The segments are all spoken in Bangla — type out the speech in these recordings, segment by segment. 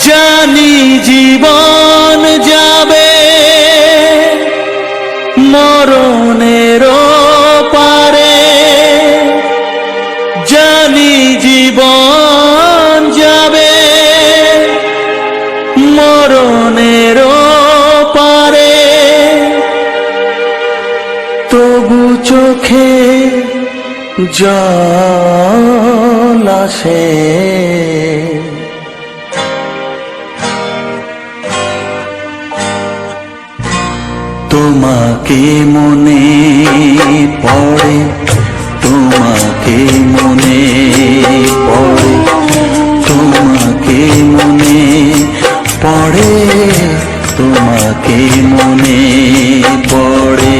জানি জীবন যাবে মরণের পারে, জানি জীবন যাবে মরণের পারে, তবু চোখে জল আসে। তোমাকে মনে পড়ে, তোমাকে মনে পড়ে, তোমাকে মনে পড়ে, তোমাকে মনে পড়ে।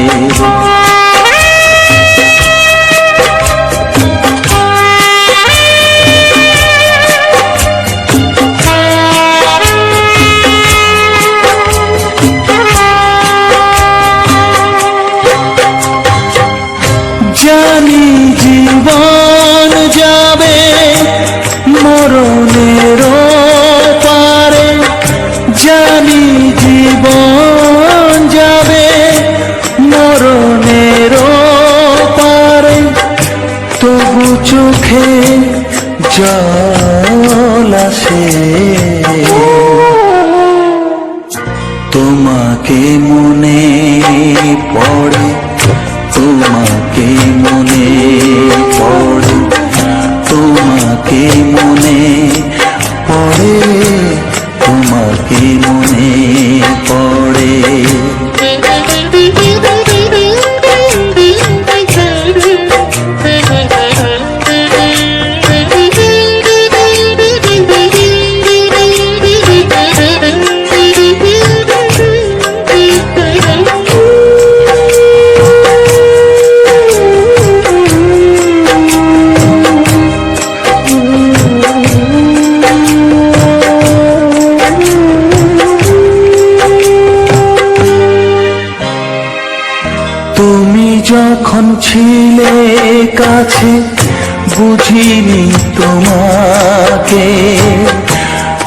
জানি জীবন যাবে মরণের পারে, জানি জীবন যাবে মরণের পারে, তবু চোখে জল আসে। তোমাকে মনে পড়ে, তোমাকে মনে পড়ে, তোমাকে মনে পড়ে, তোমাকে মনে পড়ে। তুমি যখন ছিলে কাছে বুঝিনি তোমাকে,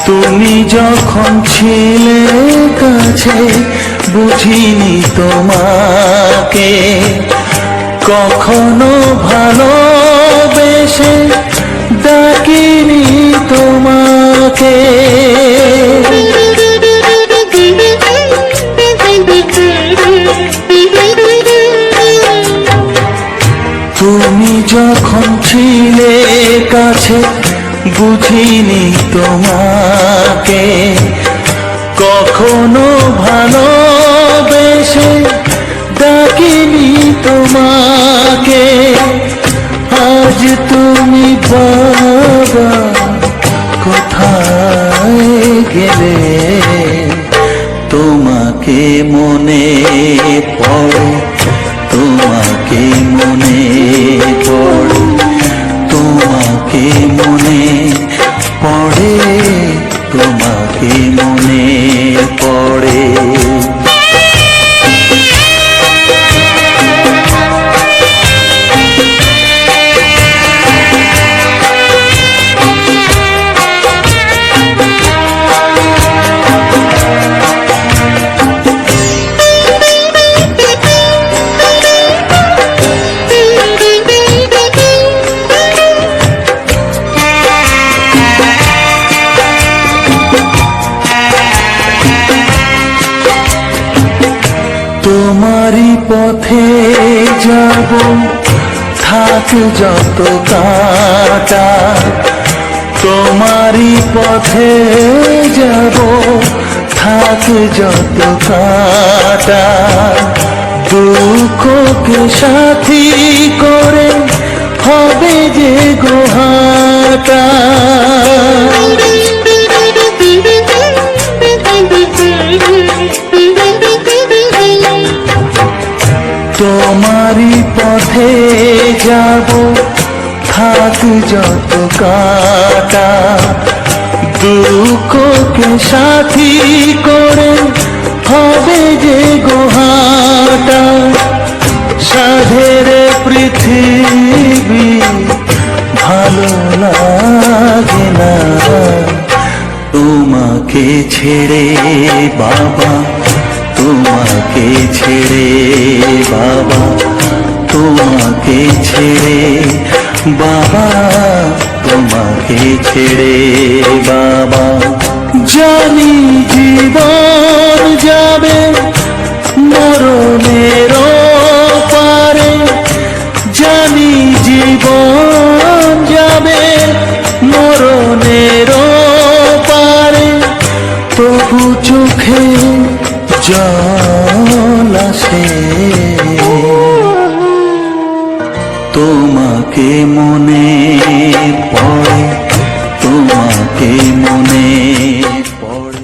তুমি যখন ছিলে কাছে বুঝিনি তোমাকে, কখনো ভালোবেসে ডাকিনি তোমাকে। তুমি যখন ছিলে কাছে বুঝিনি তোমাকে, কখনো ভালোবেসে ডাকিনি তোমাকে। আজ তুমি বাবা কোথায় গেলে, তোমাকে মনে পড়ে, তোমাকে মনে পড়ে, তোমাকে মনে পড়ে, তোমাকে মনে পড়ে। তোমারই পথে যাব থাক যত কাঁটা, তোমারই পথে যাব থাক যত কাঁটা, দুঃখকে সাথী করে হবে যে গোহাটা। তোমারই পথে যাব থাক যত কাঁটা, দুঃখকে সাথী করে হবে যে গোহাটা। সাধের পৃথিবী ভালো লাগে না, তোমাকে ছেড়ে বাবা, তোমাকে ছেড়ে বাবা, তোমাকে ছেড়ে বাবা, তোমাকে ছেড়ে বাবা। জানি জীবন যাবে মরণের পারে, জানি জীবন যাবে মরণের পারে, তবু চোখে জল আসে তোমাকে মনে পড়ে, তোমাকে মনে পড়ে।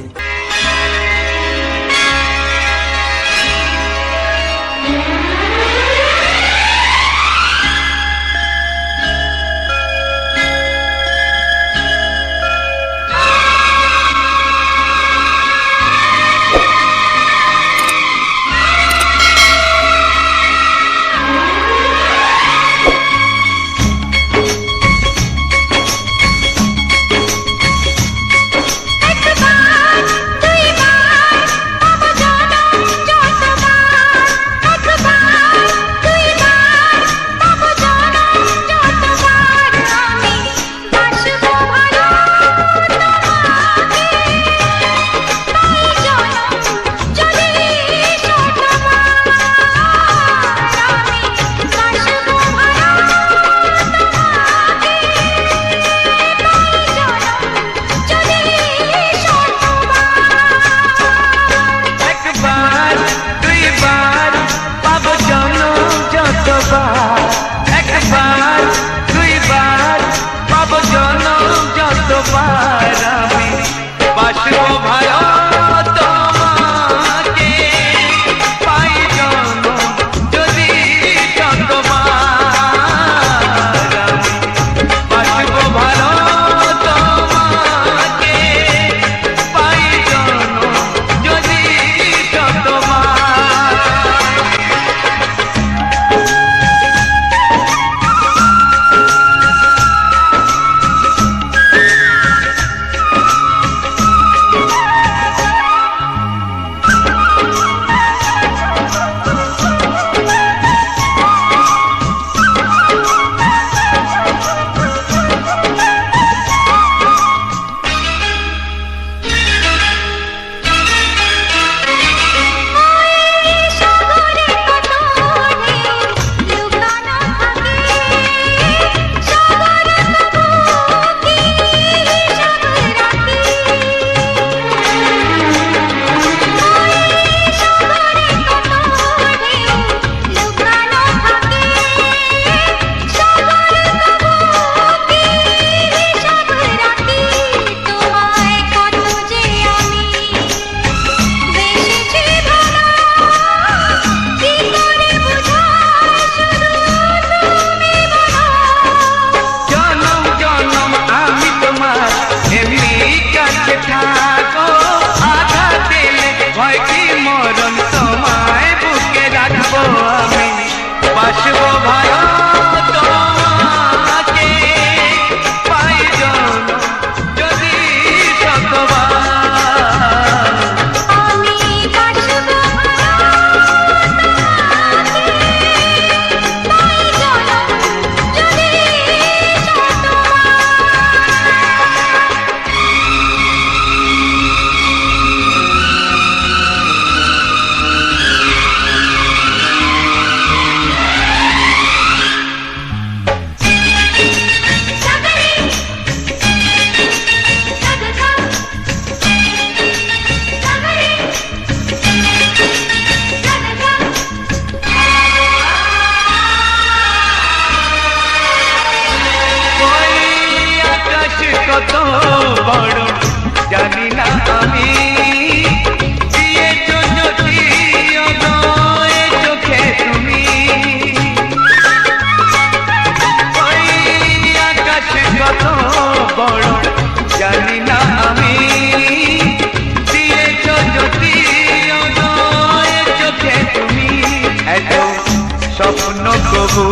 প্রভু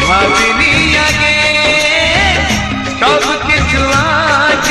ভাবিনি আগে সব কিছু আজ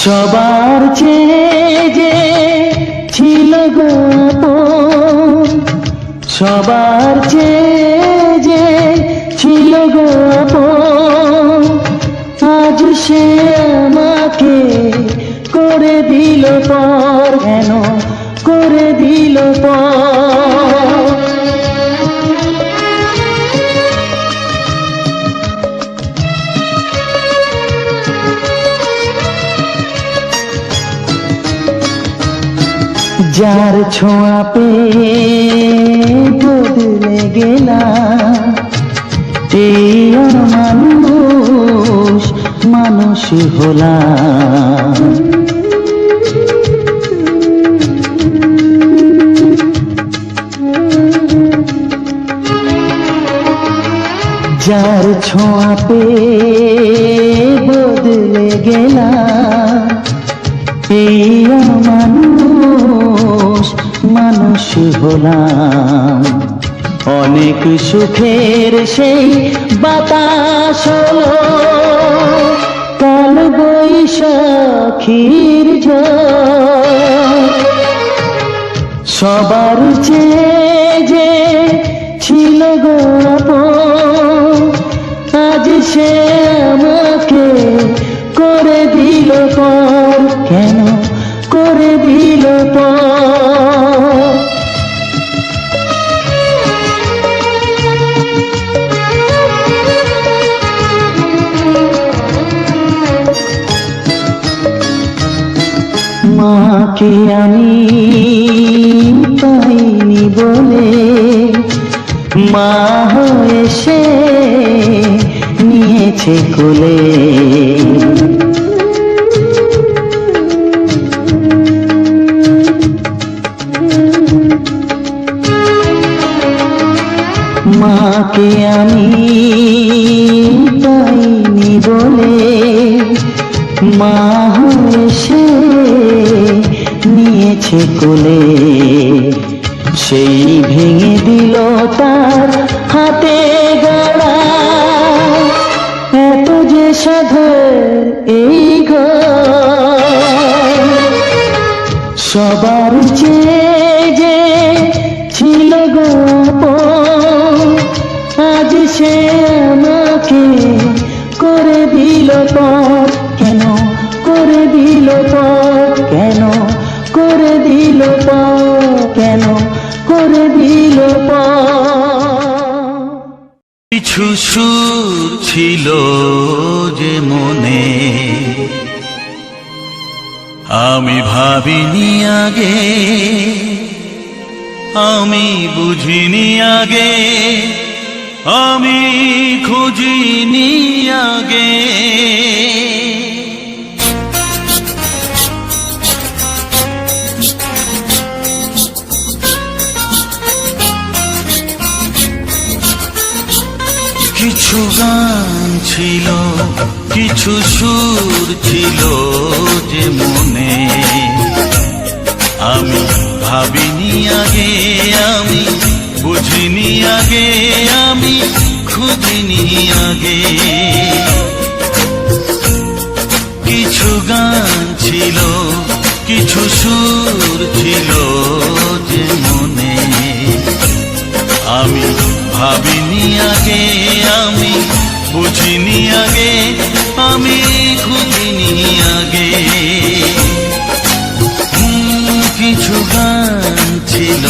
সবার চেয়ে যে ছিল গো আপন, সবার চেয়ে যে ছিল গো আপন, আজ সে আমাকে করে দিল পর, কেন করে দিল পর। যার ছোঁয়া পেয়ে বদলে গেলাম, এই মানুষ মানুষ হলাম। যার ছোঁয়া পেয়ে বদলে গেলাম, এই মানুষ মানুষ হলাম। অনেক সুখের সেই বাতাস হলো কাল বৈশাখীর ঝড়, সবার চেয়ে যে ছিল গো আপন, আজ সে আমাকে করে দিল পর, কেন করে দিল পর। মাকে আমি পাইনি বলে মা হয়ে সে নিয়েছে কোলে। মাকে আমি পাইনি বলে মা হয়ে সে নিয়েছে কোলে। সেই ভেঙে দিল তার হাতে গড়া এত যে সাধের এই ঘর, সবার চেয়ে যে ছিল গো আপন, আজ সে আমাকে করে দিল পর, কেন করে দিল পর, কেন করে দিল পর, কেন করে দিল পর। কিছু সুর ছিল যে মনে, আমি ভাবিনি আগে, আমি বুঝিনি আগে, আমি খুঁজিনি আগে। কিছু গান ছিল, কিছু সুর ছিল যে মনে, আমি ভাবিনি আগে, আমি বুঝিনি আগে, আমি খুঁজিনি আগে। কিছু গান ছিল, কিছু সুর ছিল যে মনে, আমি ভাবিনি আগে, আমি বুঝিনি আগে, আমি খুঁজিনি আগে। কিছু গান ছিল,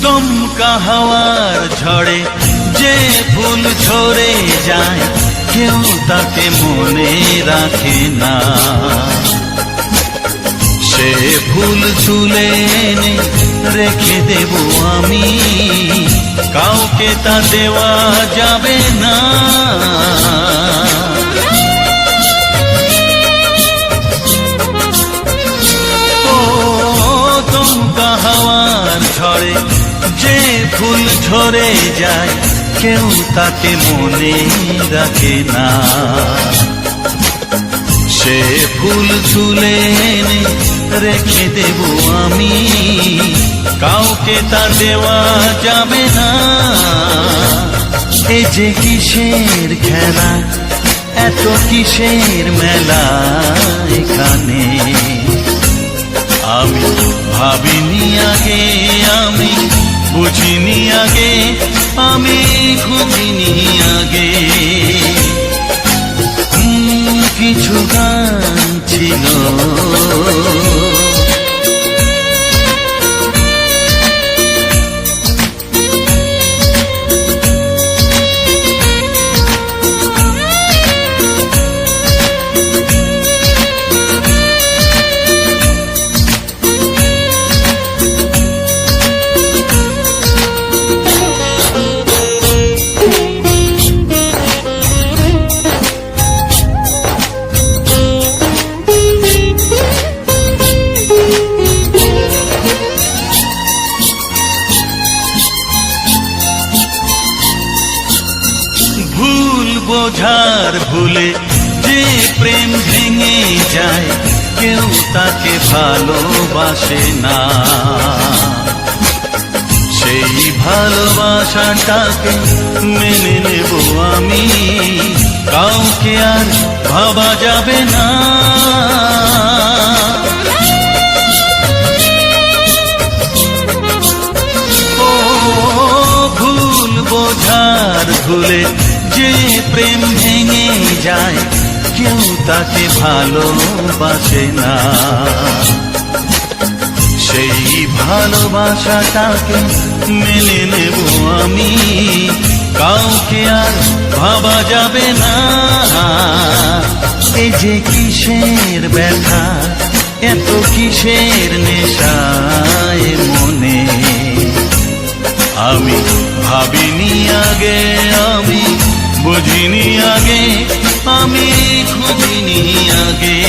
দমকা হাওয়ার ঝড়ে যে ফুল ঝরে যায়, কেউ তাকে মনে রাখে না। সে ফুল তুলে এনে রেখে দেব আমি, কাউকে তা দেওয়া যাবে না। ও দমকা হাওয়ার ঝড়ে যে ফুল ঝরে যায়, কেউ তাকে মনে রাখে না। সে ফুল তুলে এনে রেখে দেব আমি, কাউকে তা দেওয়া যাবে না। এ যে কিসের খেলা, এত কিসের মেলা এখানে, আমি ভাবিনি আগে, আমি বুঝিনি আগে, আমি খুঁজিনি আগে। কিছু গান ছিল বোঝার ভুলে যে প্রেম ভেঙে যায়, কেউ তাকে ভালোবাসে না। সেই ভালোবাসাটাকে মেনে নেব আমি, কাউকে আর ভাবা যাবে না। ও ভুল বোঝার ভুলে যে প্রেম ভেঙে যায়, কেউ তাকে ভালোবাসে না। সেই ভালোবাসাটাকে মেনে নেব আমি, কাউকে আর ভাবা যাবে না। এই যে কিসের ব্যথা, এত কিসের নেশায় মনে, আমি ভাবিনি আগে, আমি বুঝিনি আগে, আমি খুঁজিনি আগে।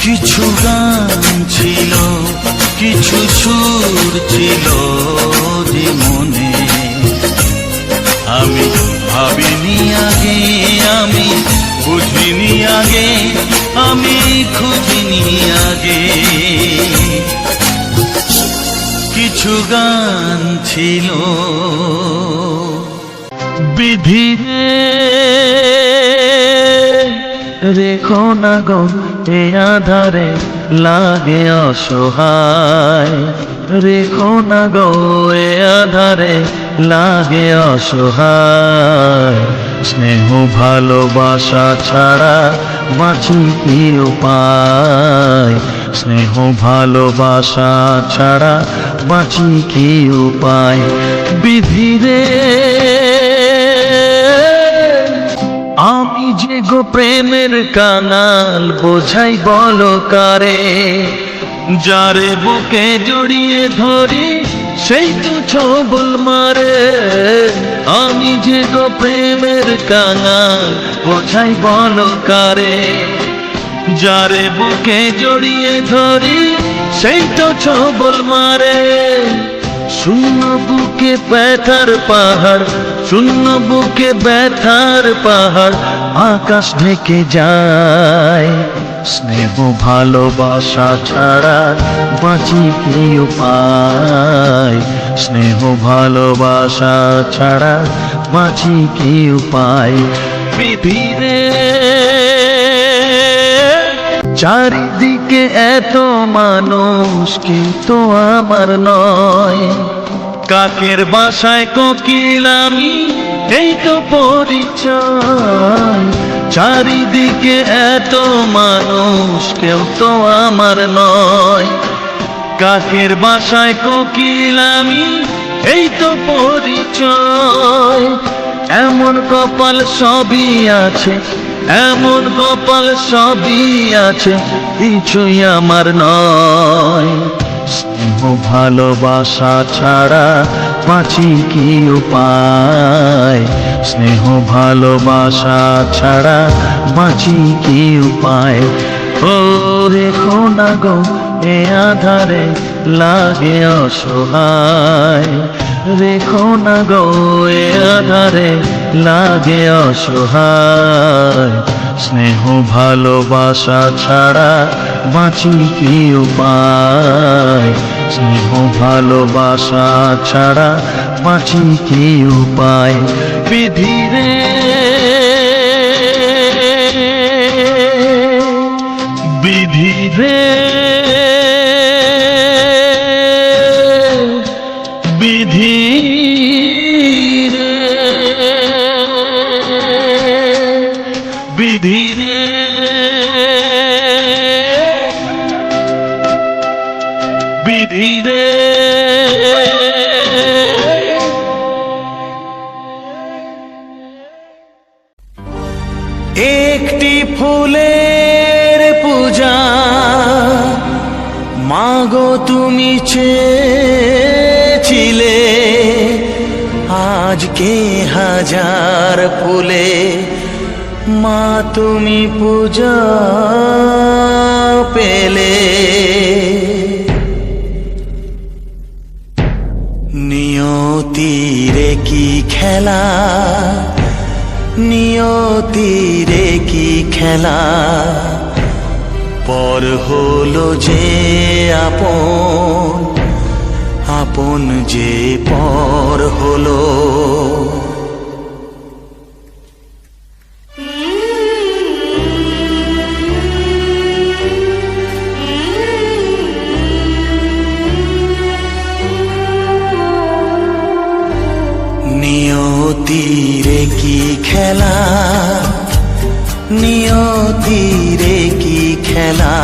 কিছু গান ছিল, কিছু সুর ছিল যে মনে, আমি ভাবিনি আগে, আমি বুঝিনি আগে, আমি খুঁজিনি আগে। কিছু গান ছিল। বিধি রেখো না গো এ আধারে, লাগে অসহায়। রেখো না গো এ আধারে, লাগে অসহায়। স্নেহ ভালোবাসা ছাড়া বাঁচি কি উপায়, স্নেহ ভালোবাসা ছাড়া বাঁচি কি উপায়। বিধি রে আমি যে গো প্রেমের কাঙাল, বোঝাই বলো কারে। যারে বুকে জড়িয়ে ধরি সেই তো ছবল মারে। আমি যে গো প্রেমের কাঙাল, বোঝাই বলো কারে। যারে বুকে জড়িয়ে ধরি সেই তো ছবল মারে। শূন্য বুকে ব্যথার পাহাড়, শূন্য বুকে ব্যথার পাহাড়, আকাশ ঢেকে যায়। স্নেহ ভালোবাসা ছাড়া বাঁচি কি উপায়, স্নেহ ভালোবাসা ছাড়া বাঁচি কি উপায়। পৃথিবীতে চারিদিকে এত মানুষ, কিন্তু আমার নয়। কাকের বাসায় কোকিল আমি, এই তো পরিচয়। চারিদিকে এত মানুষ, কেউ তো আমার নয়। কাকের বাসায় কোকিল আমি, এই তো পরিচয়। এমন কপাল সবই আছে, এমন কপাল সবই আছে, কিছুই আমার নয়। স্নেহ ভালোবাসা ছাড়া বাঁচি কি উপায়? স্নেহ ভালোবাসা ছাড়া বাঁচি কি উপায়? ও রেখো না গো এ আধারে লাগে অসহায়, রেখো না গো এ আধারে লাগে অসহায়। স্নেহ ভালোবাসা ছাড়া বাঁচি কি উপায়? স্নেহ ভালোবাসা ছাড়া বাঁচি কি উপায়? বিধি রে বিধি রে বিধি রে বিধি রে বিধি রে। একটি ফুলের পূজা মাগো তুমি চেয়েছিলে, আজকে হাজার ফুলে মা তুমি পূজা পেলে। নিয়তিরে কি খেলা, নিয়তিরে কি খেলা, পর হলো যে আপন, আপন যে পর হলো। নিয়তিরে কি খেলা, নিয়তিরে কি খেলা,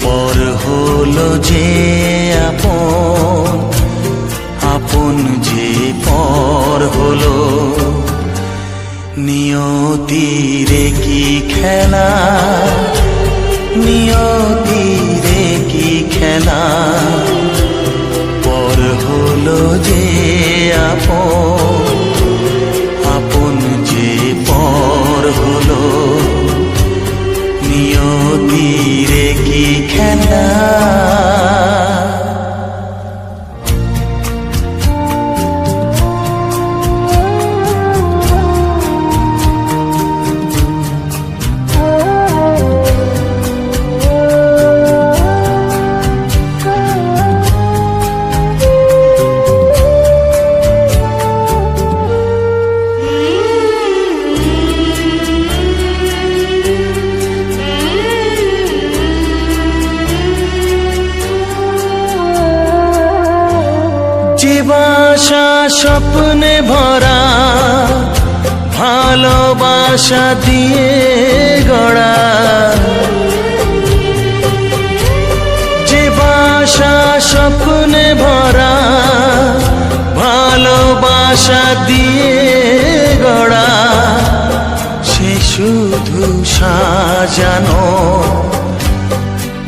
পর হলো যে আপন, আপন যে পর হলো। নিয়তিরে কি খেলা, নিয়তিরে কি খেলা, পর হলো যে আপন, আপন যে পর হলো। নিয়তিরে কি খেলা। বাসা স্বপ্নে ভরা, ভালোবাসা দিয়ে গড়া, যে বাসা স্বপ্নে ভরা, ভালোবাসা দিয়ে গড়া, সে শুধু সাজানো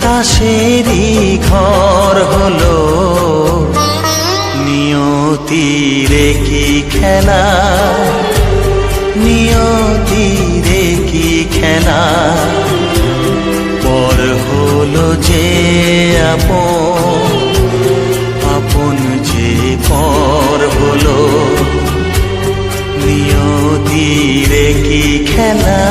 তাসেরই ঘর হলো। নিয়তিরে কি খেলা, নিয়তিরে কি খেলা, পর হলো যে আপন, আপন যে পর হলো। নিয়তিরে কি খেলা।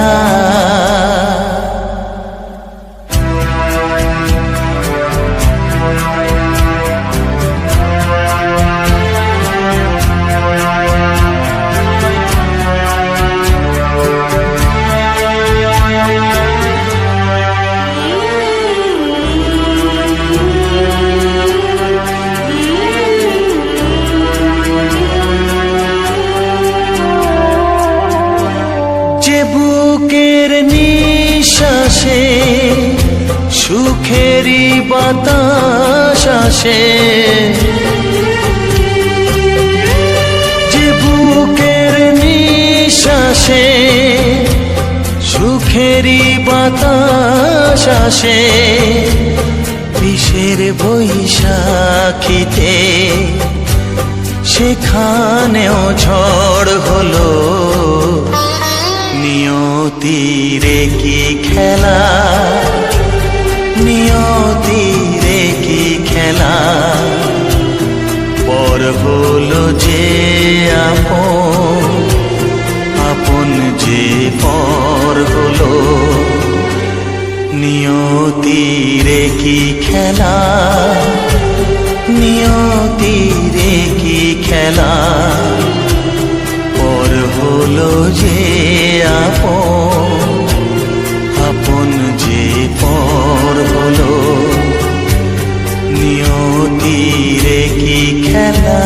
বুকের নিঃশ্বাসে সুখেরই বাতাস আসে, যে বুকের নিঃশ্বাসে সুখেরই বাতাস আসে বিষের বৈশাখীতে, সেখানেও ঝড় হলো নিয়তির কি খেলা, নিয়তির কি খেলা। পর হলো যে আপন, আপন যে পর হলো নিয়তির কি খেলা, নিয়তির কি খেলা। পর হলো যে আপন, আপন যে পর হলো নিয়তির কি খেলা।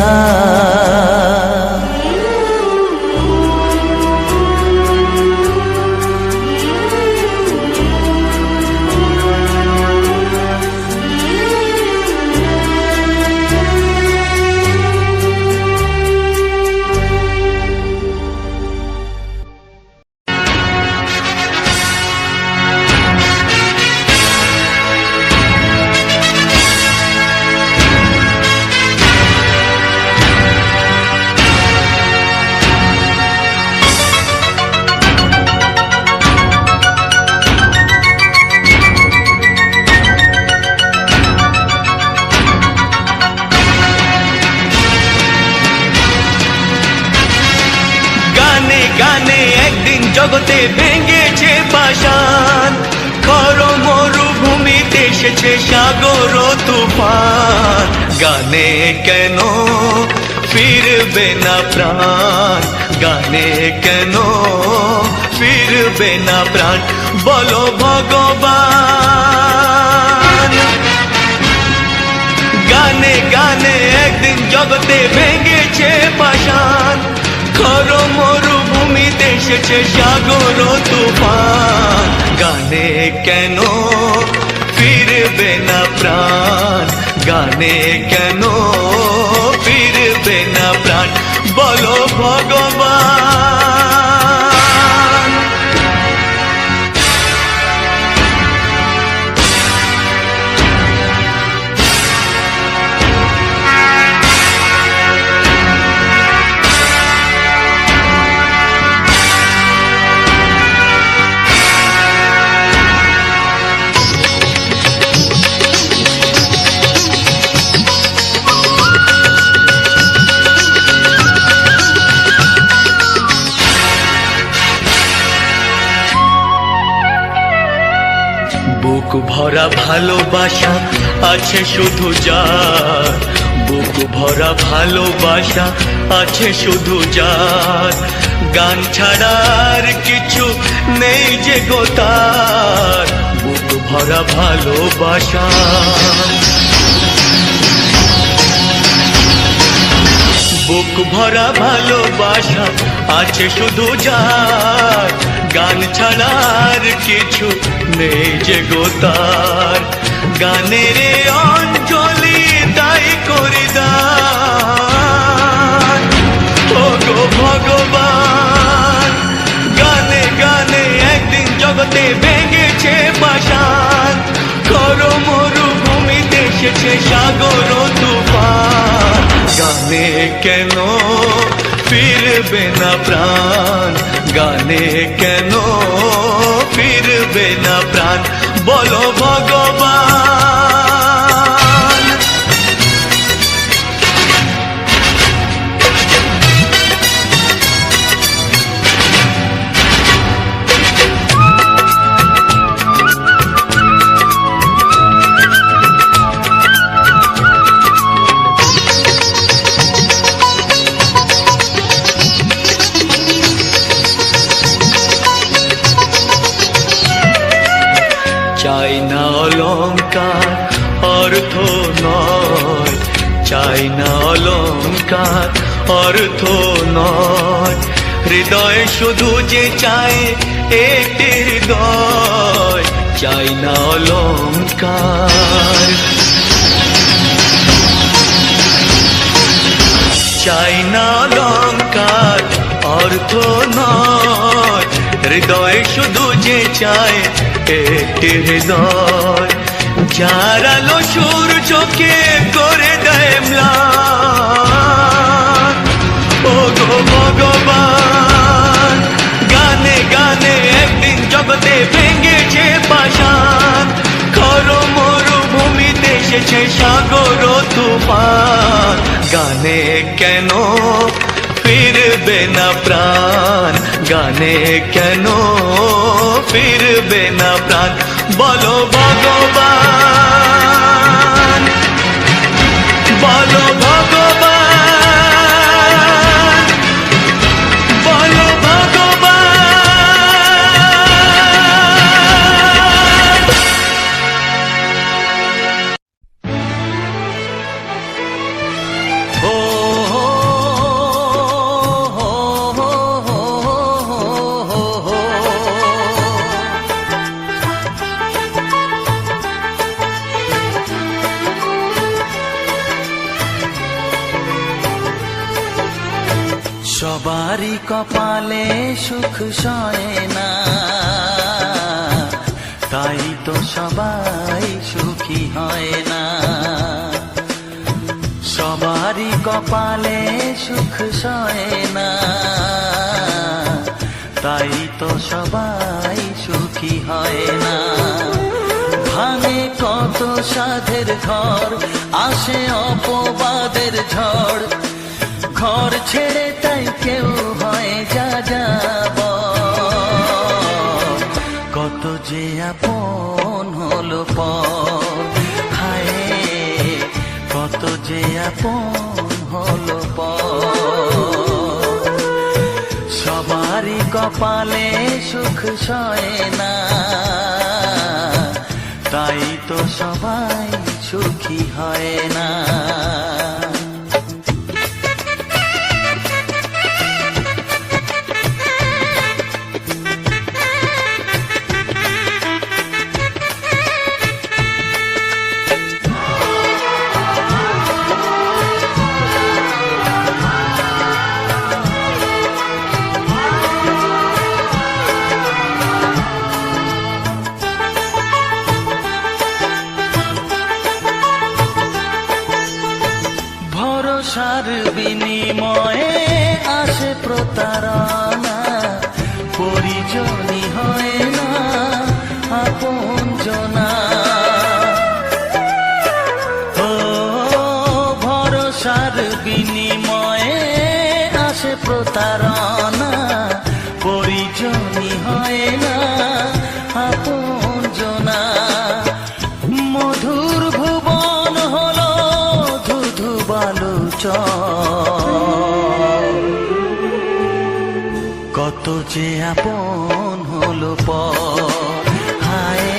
গানে একদিন জগতে ভেঙেছে পাষাণ, খর মরুভূমিতে এসেছে সাগর তুফান। গানে কেন ফিরবে না প্রাণ, গানে কেন ফিরবে না প্রাণ, বলো ভগবান। গানে গানে একদিন জগতে ভেঙেছে পাষাণ, খর মরুভূমিতে এসেছে সাগর তুফান। গানে কেন ফিরবে না প্রাণ, গানে কেন ফিরবে না প্রাণ, বলো ভগবান। বুক ভরা ভালোবাসা আছে শুধু যার, বুক ভরা ভালোবাসা আছে শুধু যার। গান ছাড়ার কিছু নেই যে গো তার, বুক ভরা ভালোবাসা। বুক ভরা ভালোবাসা আছে শুধু যার, গান ছাড়ার কিছু নেই যে গো তার। গানের অঞ্জলি তাই করি দান, ও গো ভগবান। গানে গানে একদিন জগতে ভেঙেছে পাষাণ, খর মরুভূমিতে এসেছে সাগর তুফান। গানে কেন ফিরবে না প্রাণ, গানে কেন ফিরবে না প্রাণ, বলো ভগবান। চাই না অলংকার অর্থ নয়, চাই না অলংকার অর্থ নয়। হৃদয় শুধু যে চায় একটি হৃদয়, চাই না অলংকার। চাই না অলংকার অর্থ নয়, হৃদয় শুধু যে চায় একটি হৃদয়, যার আলো সূর্যকে করে দেয় ম্লান। ও গো ভগবান, গানে গানে একদিন জগতে ভেঙেছে পাষাণ, খর মরুভূমিতে এসেছে সাগর তুফান। গানে কেন ফিরবে না প্রাণ, গানে কেন ফিরবে না প্রাণ, বলো ভগবান, বলো ভগবান, বলো ভগবান। ও সবারই কপালে সুখ সয় না, তাই তো সবাই সুখী হয় না। সবারই কপালে সুখ সয় না, তাই তো সবাই সুখী হয় না। ভাঙে কত সাধের ঘর, আসে অপবাদের ঝড়, ঘর ছেড়ে তাই কেউ হয় যা যাব। কত যে আপন হলো পর, হায় কত যে আপন হলো পর। সবারই কপালে সুখ সয় না, তাই তো সবাই সুখী হয় না। ভরসার বিনিময়ে আসে প্রতারণা, পরিজনই হয় না আপনজনা। ও ভরসার বিনিময়ে আসে প্রতারণা, পরিজনই হয় না আপনজনা। মধুর ভুবন হলো ধুধু বালুচর, কত যে আপন হলো পর, হায়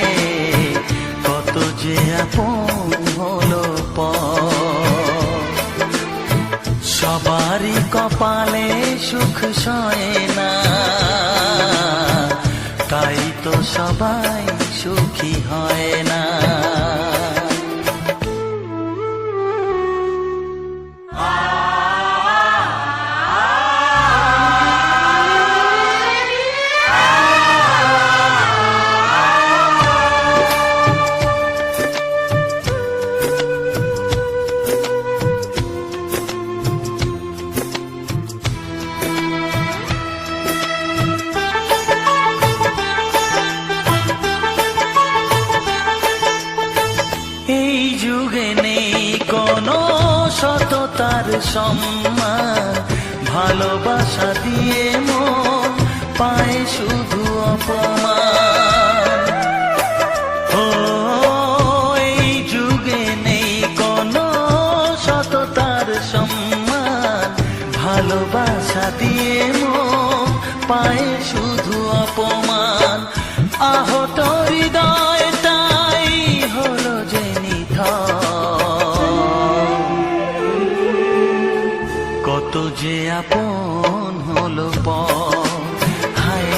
কত যে আপন হলো পর। সবারই কপালে সুখ সয় না, তাই তো সবাই সুখী হয় না। এই যুগে নেই কোনো সততার সম্মান, ভালোবাসা দিয়ে মন পায় শুধু অপমান। ও এই যুগে নেই কোনো সততার সম্মান, ভালোবাসা দিয়ে মন পায় শুধু অপমান। আহত হৃদয়টাই হলো যে কত যে আপন হলো পর, হায়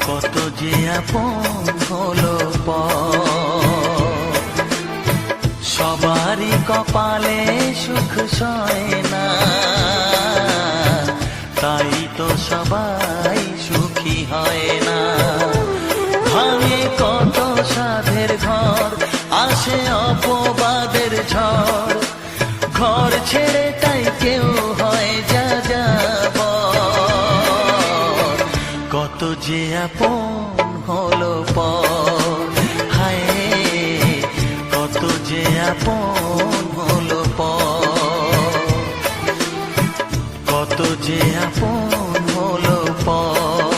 কত যে আপন হলো পর। সবারই কপালে সুখ সয় না, তাই তো সবাই সুখী হয় না। ভাঙে কত সাধের ঘর, আসে অপবাদের ঝড়, ঘর ছেড়ে তাই কেউ হয় যা যাবার। কত যে আপন হলো পর, হায় কত যে আপন হলো পর, কত যে আপন হলো পর,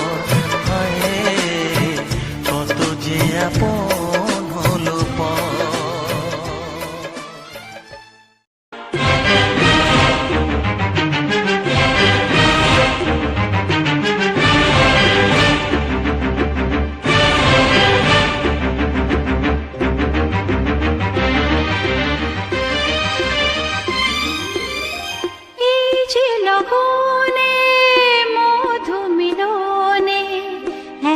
হায় কত যে আপন হলো পর। এই যে লগনে মধু মিলনে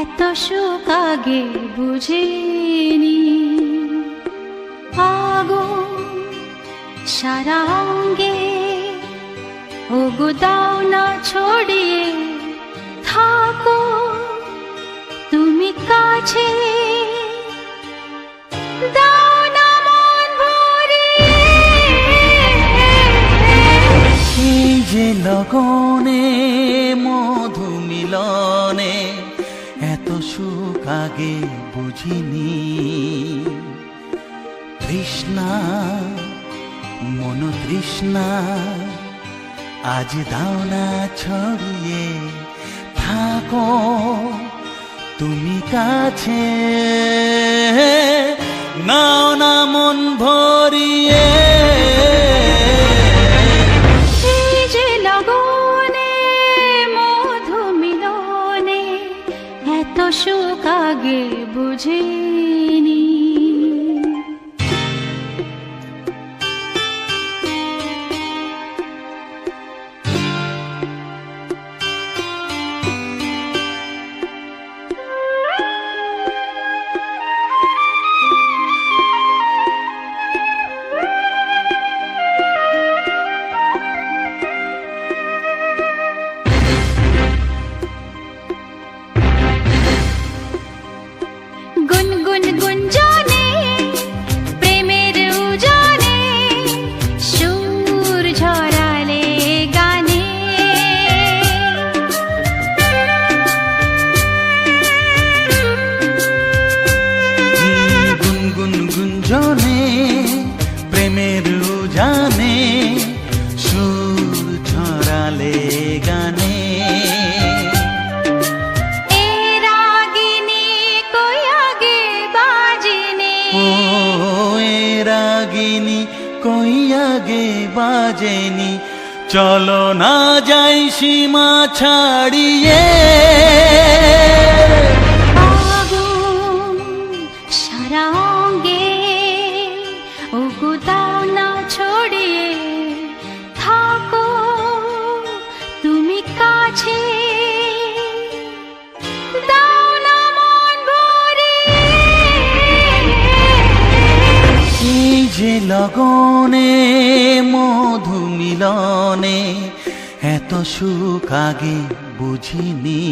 এত সুখ আগে বুঝিনি। আগুন সারা অঙ্গে ওগো দাও না ছড়িয়ে থাকো তুমি কাছে, দাও না মন ভরিয়ে। এই যে লগনে মধু মিলনে এত সুখ আগে বুঝিনি। তৃষ্ণা মন তৃষ্ণা আজ দাও না ছড়িয়ে থাকো তুমি কাছে, নাও না মন ভরিয়ে। এই যে লগনে মধু মিলনে এত সুখ আগে বুঝিনি। গুনগুন গুঞ্জনে প্রেমের উজানে সুর ঝরালে গানে। গুনগুন গুঞ্জনে প্রেমের উজানে সুর ছড়ালে গানে। এ রাগিনী কই আগে বাজেনি। ও এ রাগিনী কই আগে বাজেনি, চলো না যাই সীমা ছাড়িয়ে। আগুন সারা অঙ্গে ওগো দাও না ছড়িয়ে থাকো তুমি কাছে, দাও না মন ভরিয়ে। এই যে লগনে মধু মিলনে এত সুখ আগে বুঝিনি।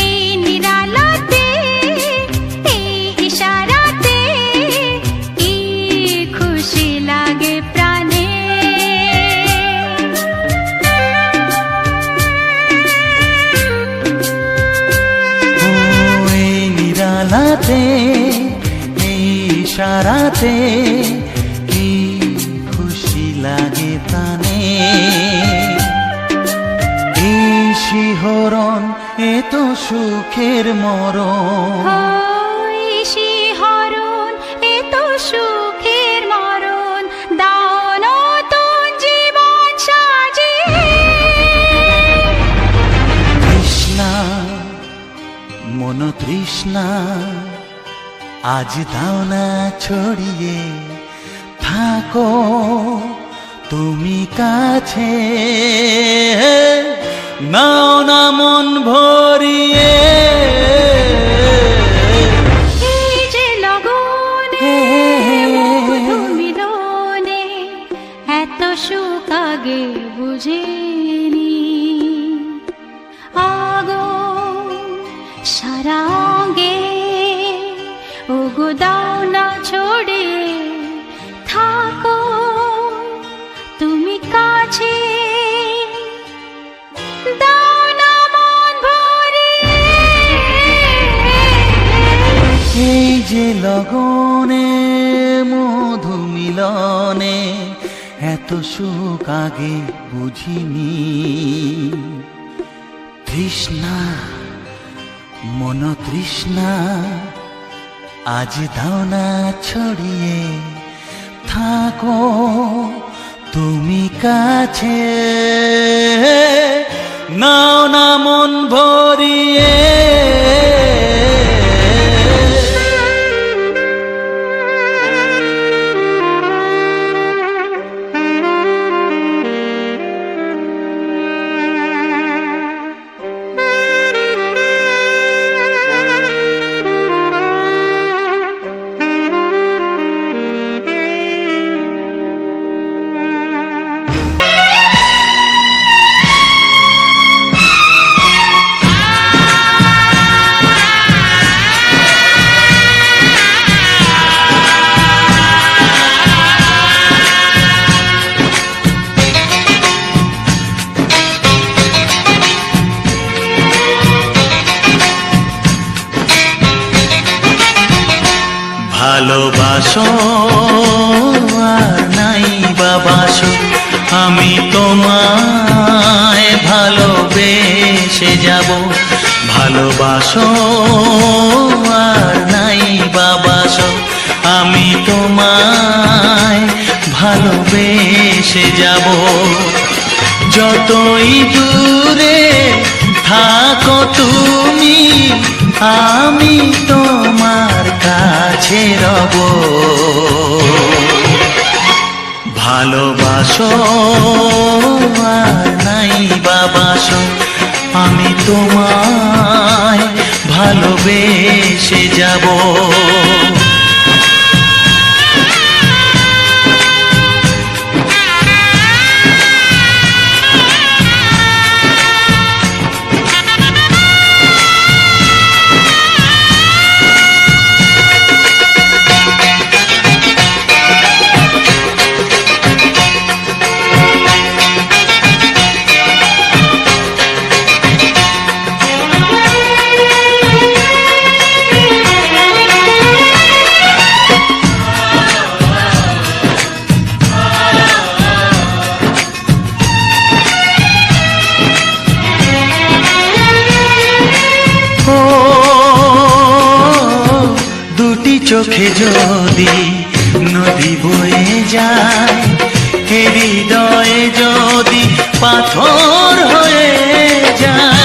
এই নিরালাতে এই ইশারাতে কি খুশি লাগে প্রাণে। ও এই নিরালাতে এই ইশারাতে কি খুশি লাগে প্রাণে। এই শিহরণ এ তো সুখের মরণ, ওই শিহরণ এ তো সুখের মরণ, দাও নতুন জীবন সাজিয়ে। তৃষ্ণা মন তৃষ্ণা আজ দাও না ছড়িয়ে থাকো তুমি কাছে, নাও না মন ভরিয়ে। এই যে লগনে মধু মিলনে এত সুখ আগে বুঝিনি। আগুন সারা অঙ্গে ওগো দাও না ছড়িয়ে থাকো তুমি কাছে, দাও না মন ভরিয়ে। এই যে লগনে মধু মিলনে এত সুখ আগে বুঝিনি। তৃষ্ণা মন তৃষ্ণা আজ দাও না ছড়িয়ে থাকো তুমি কাছে, নাও না মন ভরিয়ে। ভালোবাসো আর নাই বাবাসো, আমি তোমায় ভালোবেসে যাব। ভালোবাসো আর নাই বাবাসো, আমি তোমায় ভালোবেসে যাব। যতই দূরে থাকো তুমি, আমি তোমার কাছে রব। ভালোবাসো আর নাই বাবাসো, আমি তোমায় ভালোবেসে যাব। চোখে যদি নদী বয়ে যায়, হৃদয়ে যদি পাথর হয়ে যায়।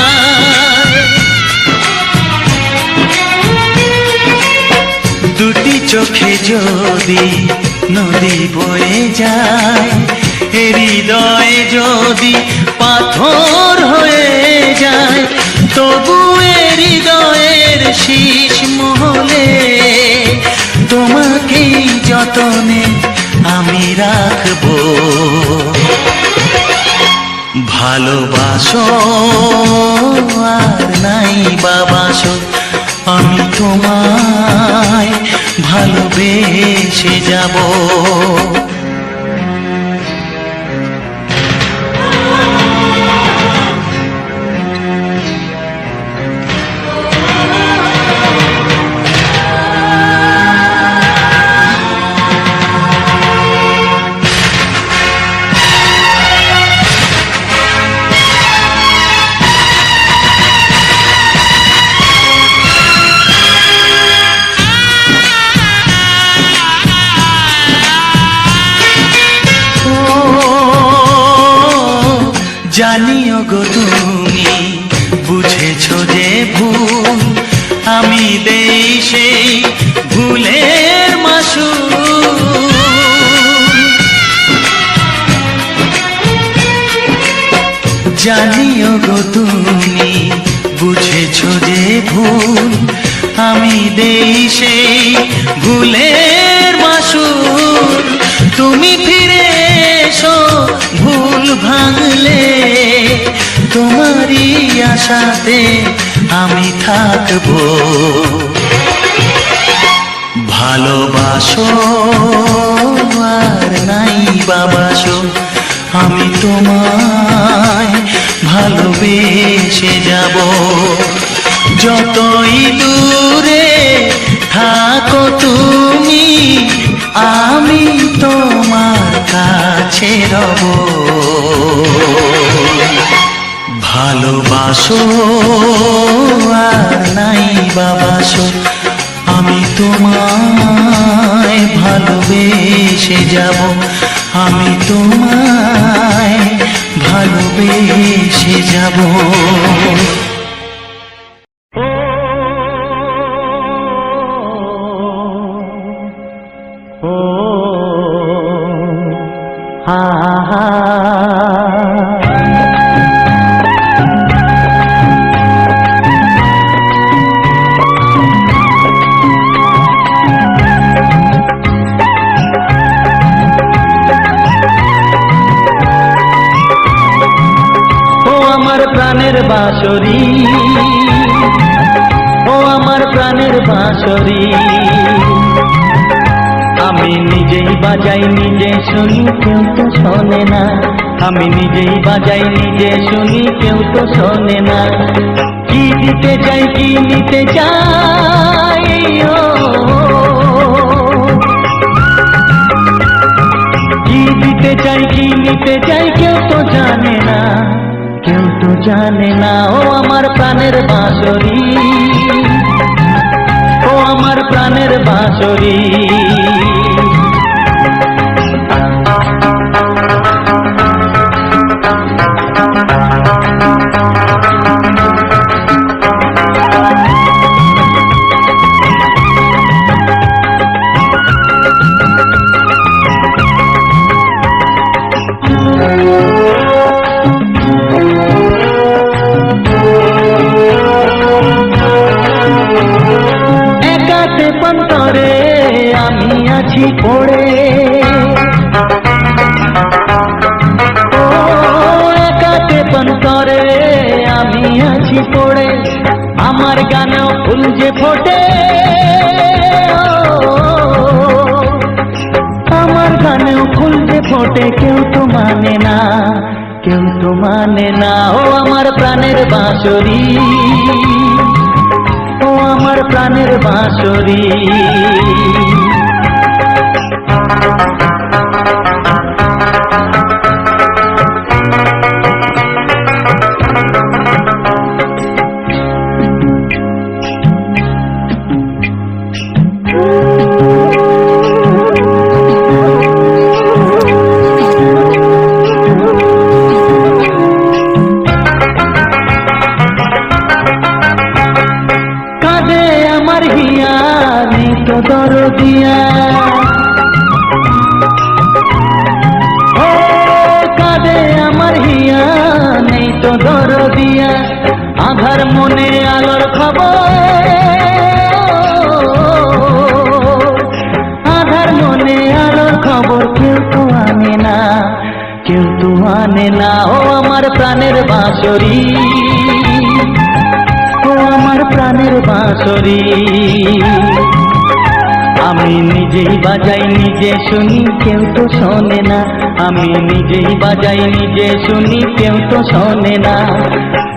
দুটি চোখে যদি নদী বয়ে যায়, হৃদয়ে যদি পাথর হয়ে যায়, তবু হৃদয়ের শীষ মহলে তোমাকেই যতনে আমি রাখবো। ভালোবাসো আর নাই বাবাসো, আমি তোমায় ভালোবেসে যাব। জানিও গো তুমি বুঝেছো যে ভুল আমি দেই সেই ভুল ফুলের মাসুর। জানিও গো তুমি বুঝেছো যে ভুল, আমি দেই সেই ভুলের মাসুর। তুমি ফিরে এসো ভুল ভাঙলে, তোমারই আশাতে আমি থাকবো। ভালোবাসো আর নাই বাবাসো, আমি তোমায় ভালোবেসে যাব। যতই দূরে থাকো তুমি, আমি তোমার কাছে রব। ভালোবাসো আর নাই বাবাসো, আমি তোমায় ভালোবেসে যাব। আমি তোমায় ভালোবেসে যাব। ও হা হা প্রাণের বাঁশরি, ও আমার প্রাণের বাঁশরি, আমি নিজেই বাজাই নিজে শুনি কেউ তো শোনে না। আমি নিজেই বাজাই নিজে শুনি কেউ তো শোনে না। কি দিতে চাই কি নিতে চাই, ও কি দিতে চাই কি নিতে চাই কেউ তো জানে না, কেউ তো জানে না। ও আমার প্রাণের বাঁশরি, ও আমার প্রাণের বাঁশরি। পন্তরে আমি আছি পড়ে, ও একাতে পন্তরে আমি আছি পড়ে। আমার গানেও ফুল যে ফোটে, আমার গানেও ফুল যে ফোটে, কেউ তো মানে না, কেউ তো মানে না। ও আমার প্রাণের বাঁশরি, ও আমার প্রাণের বাঁশরি। দরদিয়া, ও কাঁদে আমার হিয়া, নেই তো দরদিয়া। আধার মনে আলোর খবর, আধার মনে আলোর খবর, কেউ তো আনে না, কেউ তো আনে না। ও আমার প্রাণের বাঁশরি, ও আমার প্রাণের বাঁশরি। আমি নিজেই বাজাই নিজে শুনি কেউ তো শোনে না। আমি নিজেই বাজাই নিজে শুনি কেউ তো শোনে না।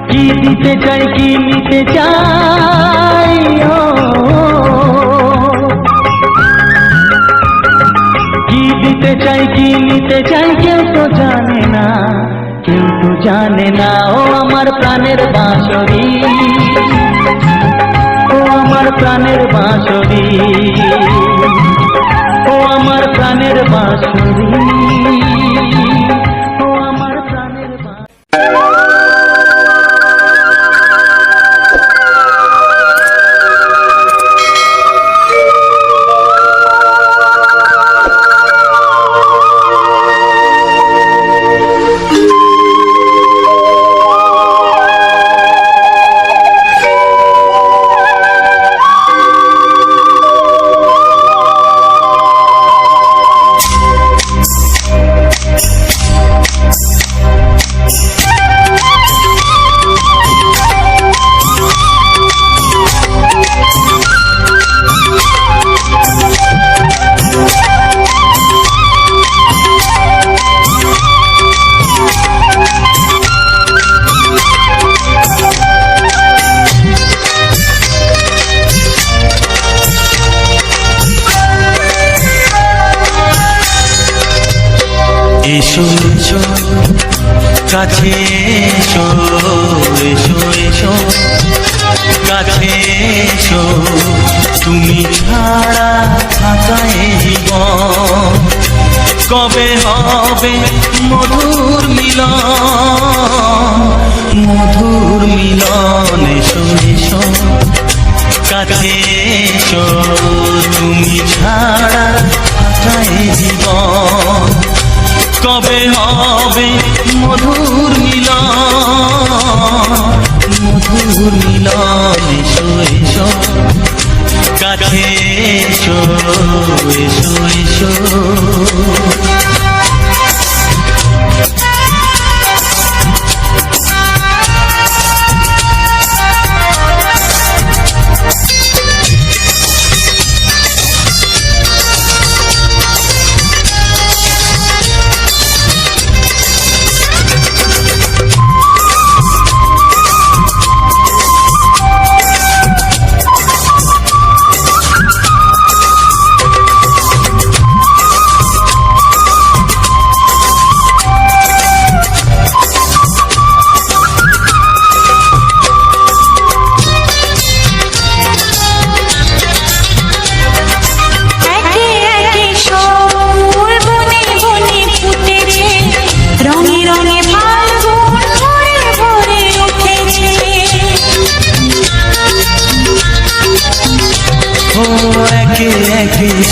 কি দিতে চাই কি নিতে চাই, ও কি দিতে চাই কি নিতে চাই কেউ তো জানে না, কেউ তো জানে না। ও আমার প্রাণের বাঁশরি, ও আমার প্রাণের বাঁশরি, ও আমার প্রাণের বাঁশরি, ও আমার প্রাণের কাছে এসো এসো এসো কাছে এসো তুমি ছাড়া থাকা এই জীবন কবে হবে মধুর মিলন মধুর মিলন এসো এসো কাছে এসো তুমি ছাড়া থাকা এই জীবন কবে হবে মধুর মিলন এসো এসো কাছে এসো এসো এসো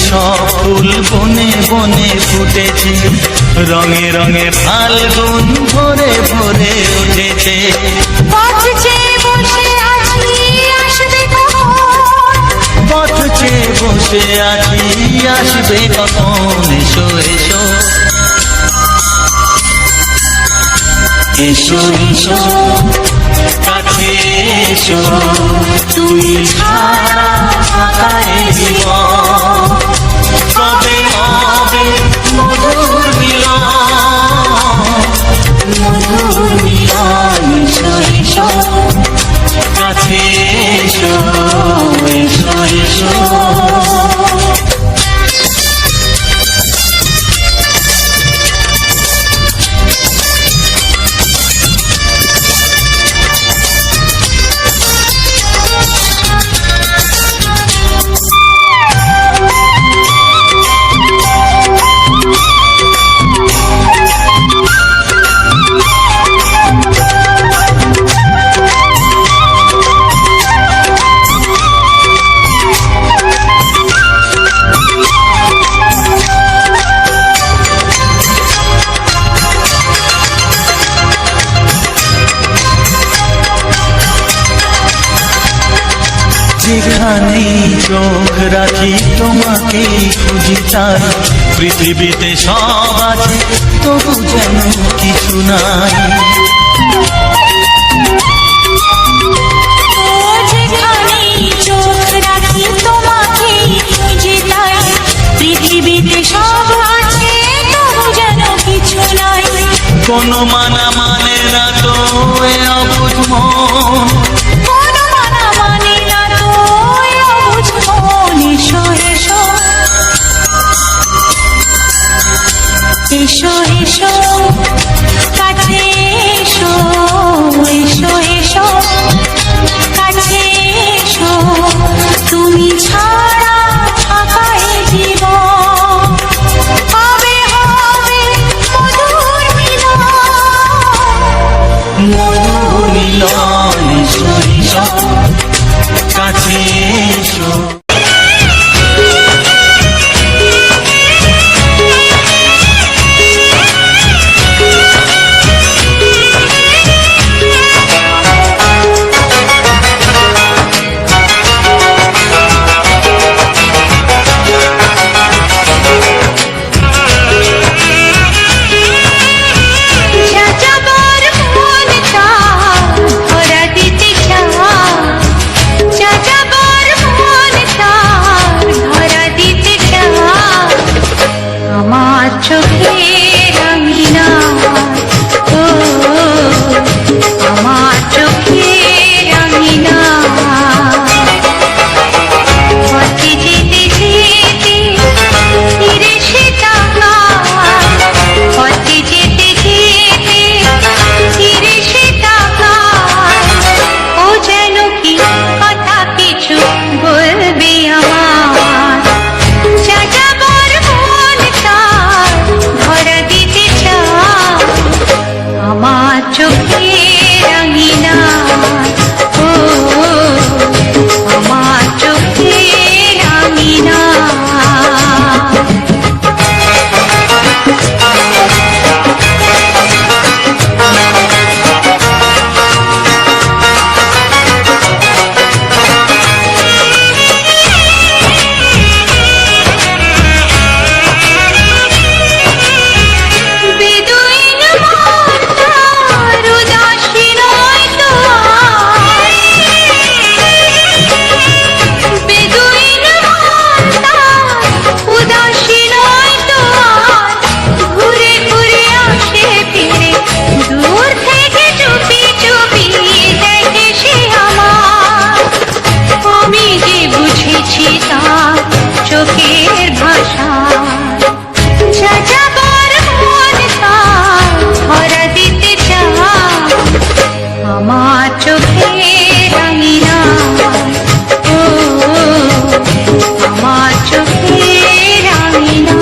সব ফুল বনে বনে ফুটেছে রঙে রঙে ফাল্গুন ভরে ভরে উঠেছে পথ চেয়ে বসে আছি আসবে পথ চেয়ে বসে আছি আসবে কখন এসো এসো এসো এসো কাছে এসো তুমি ছাড়া থাকা এই জীবন কবে হবে মধুর মিলন এসো এসো কাছে এসো এসো এসো যেখানেই চোখ রাখি তোমাকেই খুঁজি তাই পৃথিবীতে সব আছে তবু যেন কিছু নাই যেখানেই চোখ রাখি তোমাকেই খুঁজি তাই পৃথিবীতে সব আছে তবু যেন কিছু নাই কোনো মানা মানে না তো এ অবুঝ মন এসো এসো কাছে এসো এসো এসো কাছে এসো তুমি ছাড়া থাকা এই জীবন কবে হবে মধুর মিলন এসো এসো কাছে এসো চোখের ভাষা যাযাবর মন তার ধরা দিতে চায় আমার চোখের রাঙিনা ও আমার চোখের রাঙিনা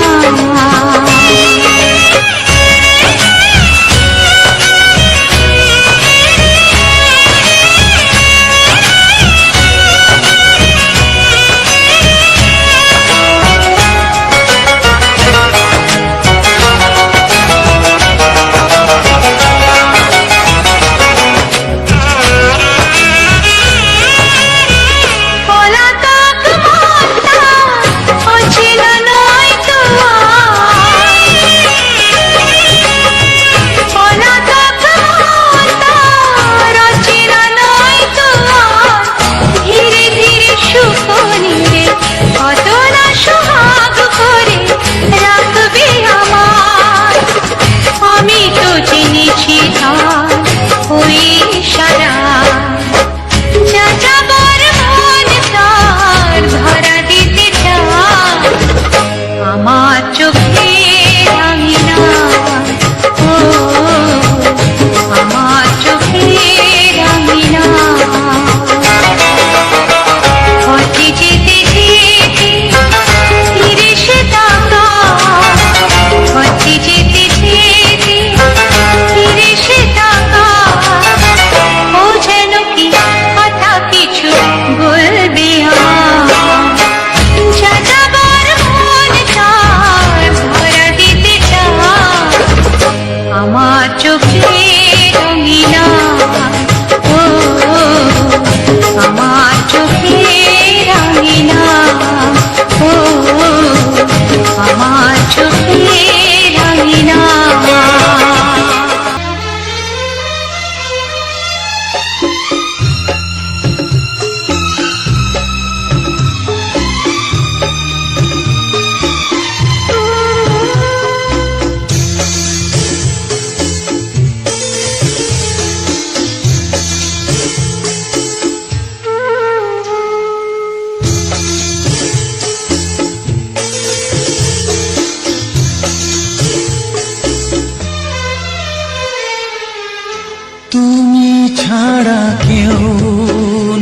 তুমি ছাড়া কেউ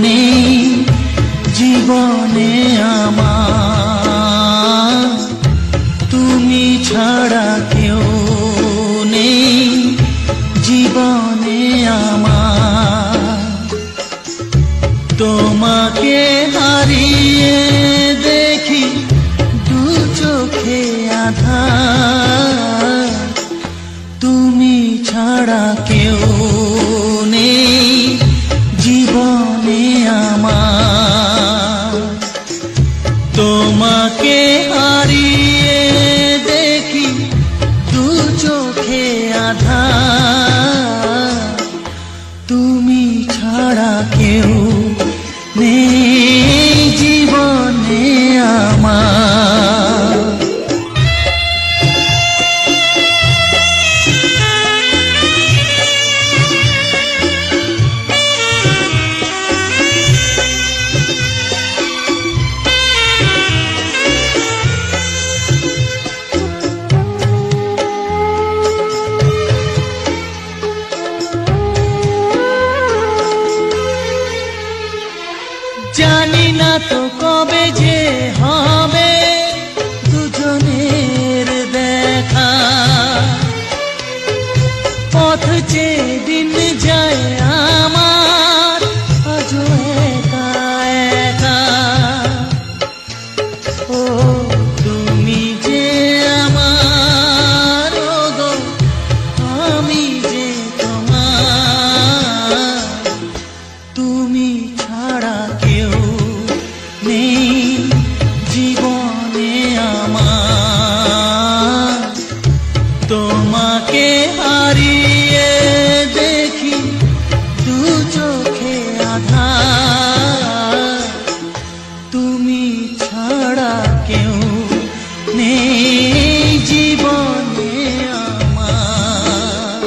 নেই জীবনে আমার, তুমি ছাড়া কেউ নেই জীবনে আমার। তোমাকে হারিয়ে দেখি দু চোখে আঁধার, তুমি ছাড়া কেউ নেই জীবনে আমার। তোমাকে হারিয়ে দেখি দু চোখে আঁধার, তুমি ছাড়া কেউ নেই জীবনে আমার। জানি না তো কবে যে হবে দুজনের দেখা, পথ চেয়ে দিন যায় আমার আজও একা একা। ও তুমি যে আমার, ও গো আমি যে তোমার, তুমি ছাড়া কেউ নেই জীবনে আমার। তোমাকে হারিয়ে দেখি দু চোখে আঁধার, তুমি ছাড়া কেউ নেই জীবনে আমার।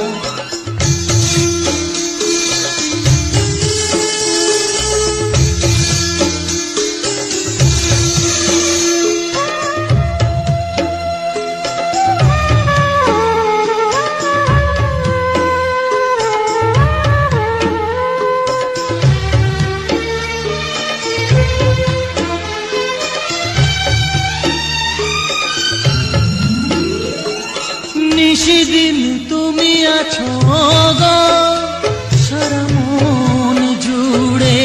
আছো গো সারা মন জুড়ে,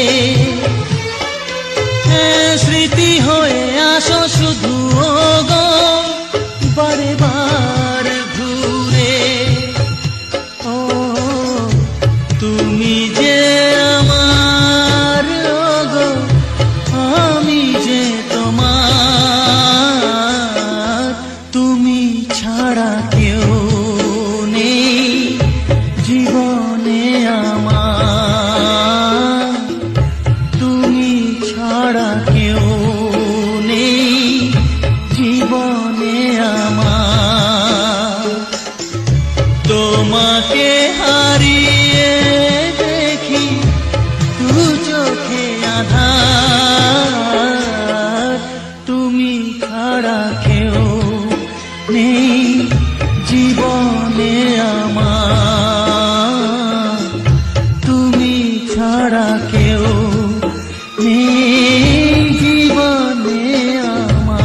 স্মৃতি হয়ে আসো শুধু গো বারে বার ঘুরে। ও তুমি যে আমার গো, আমি যে তোমার, তুমি ছাড়া কেউ নেই জীবনে আমার, তুমি ছাড়া কেউ নেই জীবনে আমার। তোমাকে হারিয়ে দেখি দু চোখে আঁধার, তুমি ছাড়া কেউ নেই জীবনে আমার, তুমি ছাড়া কেউ নেই জীবনে আমার।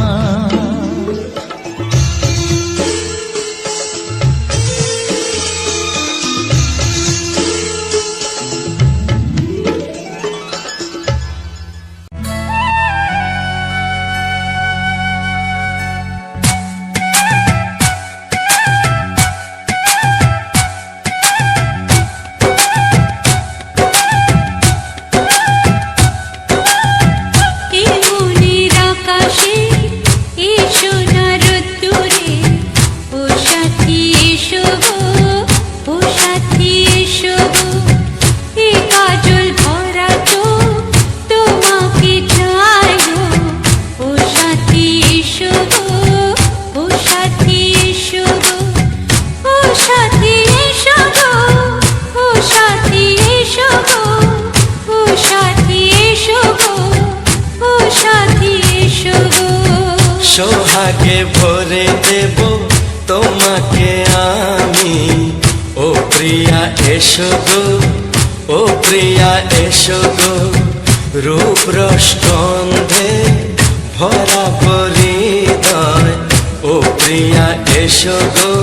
সোহাগে ভরে দেব তোমাকে আমি, ও প্রিয়া এসো গো, ও প্রিয়া এসো গো, রূপ রস গন্ধে ভরা পরিদয়, ও প্রিয়া এসো গো,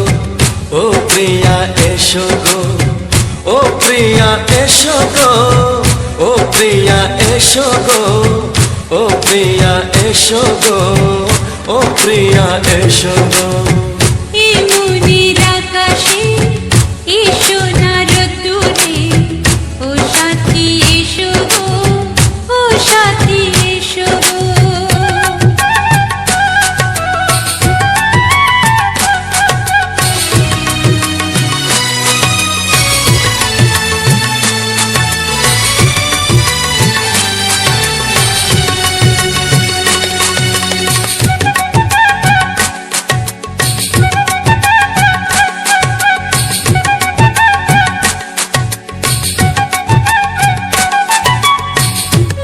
ও প্রিয়া এসো গো, ও প্রিয়া এসো গো, ও প্রিয়া এসো গো, ও প্রিয়া এসো গো, ও প্রিয়া এসো গো। এই মনের আকাশে এসো না রোদ্দুরে, ও সাথী এসো গো, ও সাথী এসো গো।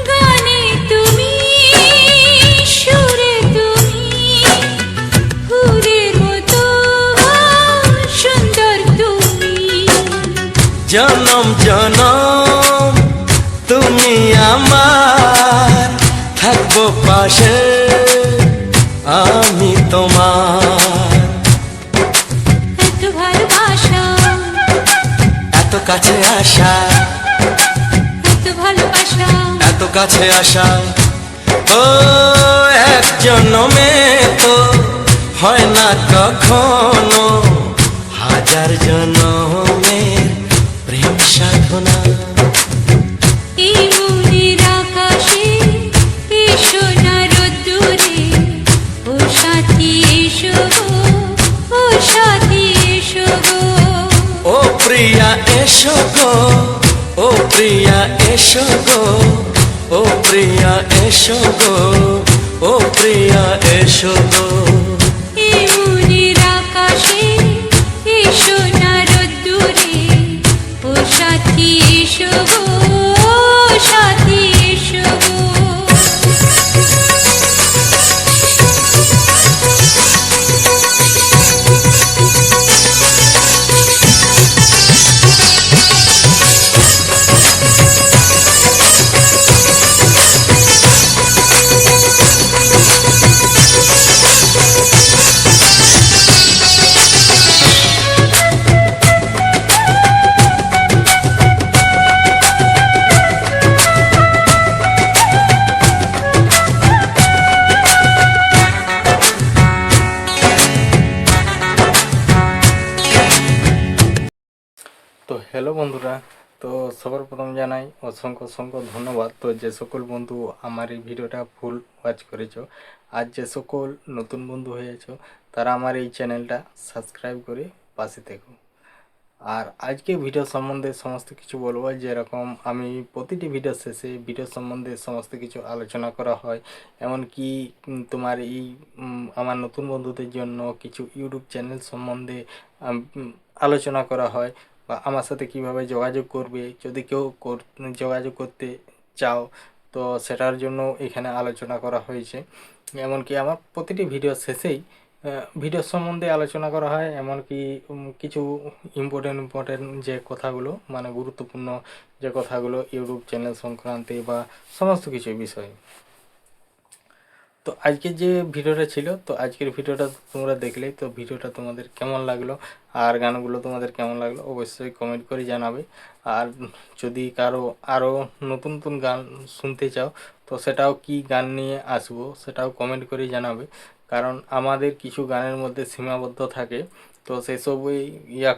গানে তুমি, সুরে তুমি, ফুলের মতো সুন্দর তুমি। জনম জনম তুমি আমার, থাকবো পাশে আমি তোমার। এত ভালোবাসা, এত কাছে আসা, এত ভালোবাসা, এত কাছে আসা, ও এক জন্মে তো হয় না কখনো, হাজার জন্মের প্রেম সাধনা। এই মনের আকাশে এসো না রোদ্দুরে, ও সাথী এসো গো, ও সাথী এসো গো। ও প্রিয়া এসো গো, ও প্রিয়া এসো গো, ও প্রিয়া এসো গো, ও প্রিয়া এসো গো। এই মনের আকাশে এসো না রোদ্দুরে, ও সাথী এসো গো, ও সাথী এসো গো। হ্যালো বন্ধুরা, তো সবার প্রথম জানাই অসংখ্য অসংখ্য ধন্যবাদ। তো যে সকল বন্ধু আমার এই ভিডিওটা ফুল ওয়াচ করেছো, আর যে সকল নতুন বন্ধু হয়েছো তারা আমার এই চ্যানেলটা সাবস্ক্রাইব করে পাশে থেকো। আর আজকে ভিডিও সম্বন্ধে সমস্ত কিছু বলবো, যেরকম আমি প্রতিটি ভিডিও শেষে ভিডিও সম্বন্ধে সমস্ত কিছু আলোচনা করা হয়। এমনকি তোমার এই আমার নতুন বন্ধুদের জন্য কিছু ইউটিউব চ্যানেল সম্বন্ধে আলোচনা করা হয়, বা আমার সাথে কিভাবে যোগাযোগ করবে যদি কেউ যোগাযোগ করতে চাও, তো সেটার জন্য এখানে আলোচনা করা হয়েছে। এমনকি আমার প্রতিটি ভিডিও শেষেই ভিডিও সম্বন্ধে আলোচনা করা হয়, এমনকি কিছু ইম্পর্টেন্ট যে কথাগুলো, মানে গুরুত্বপূর্ণ যে কথাগুলো ইউটিউব চ্যানেল সংক্রান্তে বা সমস্ত কিছু বিষয়ে। তো আজকের যে ভিডিওটা ছিল, তো আজকের ভিডিওটা তোমরা দেখলে, তো ভিডিওটা তোমাদের কেমন লাগলো আর গানগুলো তোমাদের কেমন লাগলো অবশ্যই কমেন্ট করে জানাবে। আর যদি কারো আরও নতুন নতুন গান শুনতে চাও, তো সেটাও কি গান নিয়ে আসবো সেটাও কমেন্ট করে জানাবে। কারণ আমাদের কিছু গানের মধ্যে সীমাবদ্ধ থাকে, তো সেসবই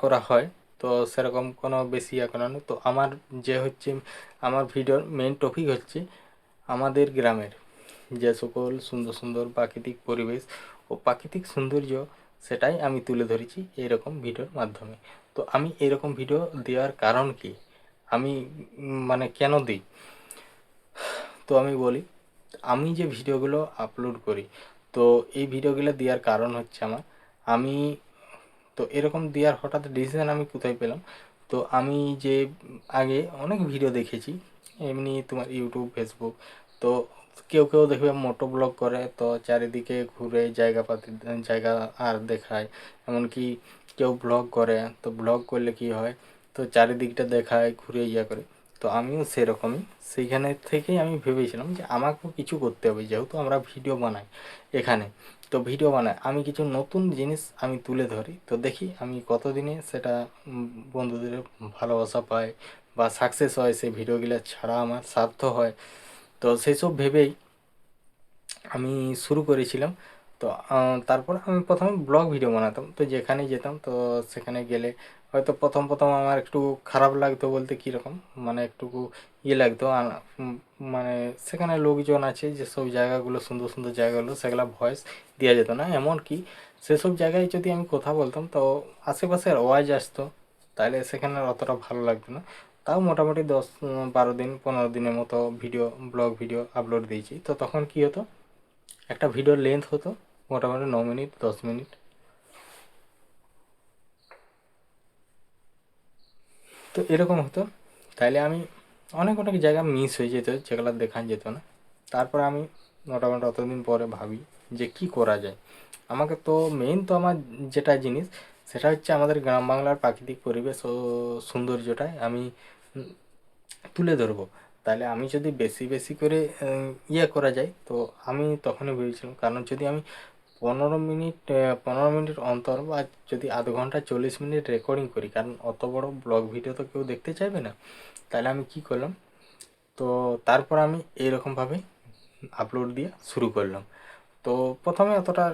করা হয়। তো সেরকম কোনো বেশি করা নেই। তো আমার যে হচ্ছে আমার ভিডিওর মেইন টপিক হচ্ছে আমাদের গ্রামের যে সকল সুন্দর সুন্দর প্রাকৃতিক পরিবেশ ও প্রাকৃতিক সৌন্দর্য, সেটাই আমি তুলে ধরেছি এরকম ভিডিওর মাধ্যমে। তো আমি এরকম ভিডিও দেওয়ার কারণ কি, আমি মানে কেন দিই, তো আমি বলি। আমি যে ভিডিওগুলো আপলোড করি, তো এই ভিডিওগুলো দেওয়ার কারণ হচ্ছে আমি তো এরকম দেওয়ার হঠাৎ ডিসিশন আমি কোথায় পেলাম, তো আমি যে আগে অনেক ভিডিও দেখেছি এমনি তোমার ইউটিউব ফেসবুক, তো কেউ কেউ দেখবে মোটো ব্লগ করে, তো চারিদিকে ঘুরে জায়গা আর দেখায়। এমনকি কেউ ব্লগ করে, তো ব্লগ করলে কি হয়, তো চারিদিকটা দেখায় ঘুরে করে। তো আমিও সেরকমই, সেইখানে থেকেই আমি ভেবেছিলাম যে আমাকেও কিছু করতে হবে, যেহেতু আমরা ভিডিও বানাই এখানে। তো ভিডিও বানাই, আমি কিছু নতুন জিনিস আমি তুলে ধরি, তো দেখি আমি কতদিনে সেটা বন্ধুদের ভালোবাসা পাই বা সাকসেস হয়, সেই ভিডিওগুলো ছাড়া আমার সার্থক হয়। তো সেই সব ভেবেই আমি শুরু করেছিলাম। তো তারপর আমি প্রথমে ব্লগ ভিডিও বানাতাম, তো যেখানে যেতাম তো সেখানে গেলে হয়তো প্রথম প্রথম আমার একটু খারাপ লাগতো, বলতে কীরকম মানে একটু লাগতো। মানে সেখানে লোকজন আছে, যেসব জায়গাগুলো সুন্দর সুন্দর জায়গাগুলো সেগুলো ভয়েস দেওয়া যেত না। এমনকি সেসব জায়গায় যদি আমি কথা বলতাম, তো আশেপাশের আওয়াজ আসতো, তাহলে সেখানে অতটা ভালো লাগতো না। তাও মোটামুটি 10 12 দিন 15 দিনের মতো ব্লগ ভিডিও আপলোড দিয়েছি। তো তখন কী হতো, একটা ভিডিওর লেন্থ হতো মোটামুটি 9 মিনিট 10 মিনিট। তো এরকম হতো, তাইলে আমি অনেক অনেক জায়গা মিস হয়ে যেত, যেগুলো দেখা যেত না। তারপর আমি মোটামুটি অতদিন পরে ভাবি যে কি করা যায়। আমাকে তো মেইন তো আমার যেটা জিনিস, সেটা হচ্ছে আমাদের গ্রাম বাংলার প্রাকৃতিক পরিবেশ ও সৌন্দর্যটাই আমি তুলে ধরবো। তাহলে আমি যদি বেশি বেশি করে করা যায়, তো আমি তখনই ভেবেছিলাম, কারণ যদি আমি 15 মিনিট অন্তর, বা যদি আধ ঘন্টা 40 মিনিট রেকর্ডিং করি, কারণ অত বড় ব্লগ ভিডিও তো কেউ দেখতে চাইবে না। তাহলে আমি কি করলাম, তো তারপর আমি এইরকমভাবে আপলোড দিয়ে শুরু করলাম। তো প্রথমে অতটা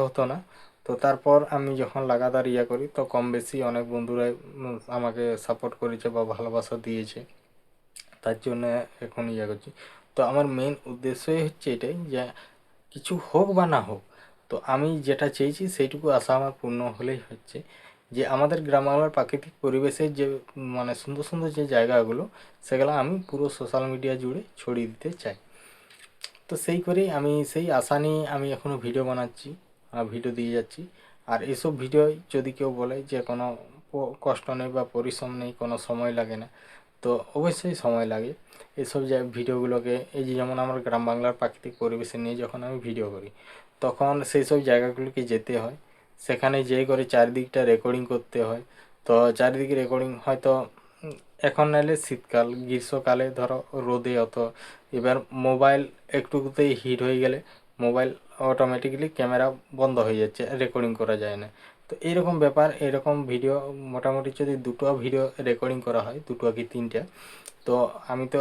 হতো না। তো তারপর আমি যখন লাগাতার করি, তো কম বেশি অনেক বন্ধুরাই আমাকে সাপোর্ট করেছে বা ভালোবাসা দিয়েছে, তার জন্য এখন করছি। তো আমার মেন উদ্দেশ্যই হচ্ছে এটাই, যে কিছু হোক বা না হোক, তো আমি যেটা চেয়েছি সেইটুকু আশা আমার পূর্ণ হলেই হচ্ছে। যে আমাদের গ্রাম বাংলার প্রাকৃতিক পরিবেশের যে মানে সুন্দর সুন্দর যে জায়গাগুলো, সেগুলো আমি পুরো সোশ্যাল মিডিয়া জুড়ে ছড়িয়ে দিতে চাই। তো সেই করেই আমি সেই আশা নিয়ে আমি এখনও ভিডিও বানাচ্ছি আর ভিডিও দিয়ে যাচ্ছি। আর এসব ভিডিও যদি কেউ বলে যে কোনো কষ্ট নেই বা পরিশ্রম নেই, কোনো সময় লাগে না, তো অবশ্যই সময় লাগে। এসব ভিডিওগুলোকে, এই যে যেমন আমার গ্রাম বাংলার প্রাকৃতিক পরিবেশে নিয়ে যখন আমি ভিডিও করি, তখন সেই সব জায়গাগুলোকে যেতে হয়, সেখানে যেয়ে করে চারিদিকটা রেকর্ডিং করতে হয়। তো চারিদিকে রেকর্ডিং হয়তো এখন নাহলে শীতকাল, গ্রীষ্মকালে ধরো রোদে অত, এবার মোবাইল একটুকুতেই হিট হয়ে গেলে মোবাইল অটোমেটিক্যালি ক্যামেরা বন্ধ হয়ে যাচ্ছে, রেকর্ডিং করা যায় না। তো এইরকম ব্যাপার, এরকম ভিডিও মোটামুটি যদি দুটো ভিডিও রেকর্ডিং করা হয়, দুটো কি তিনটা, তো আমি তো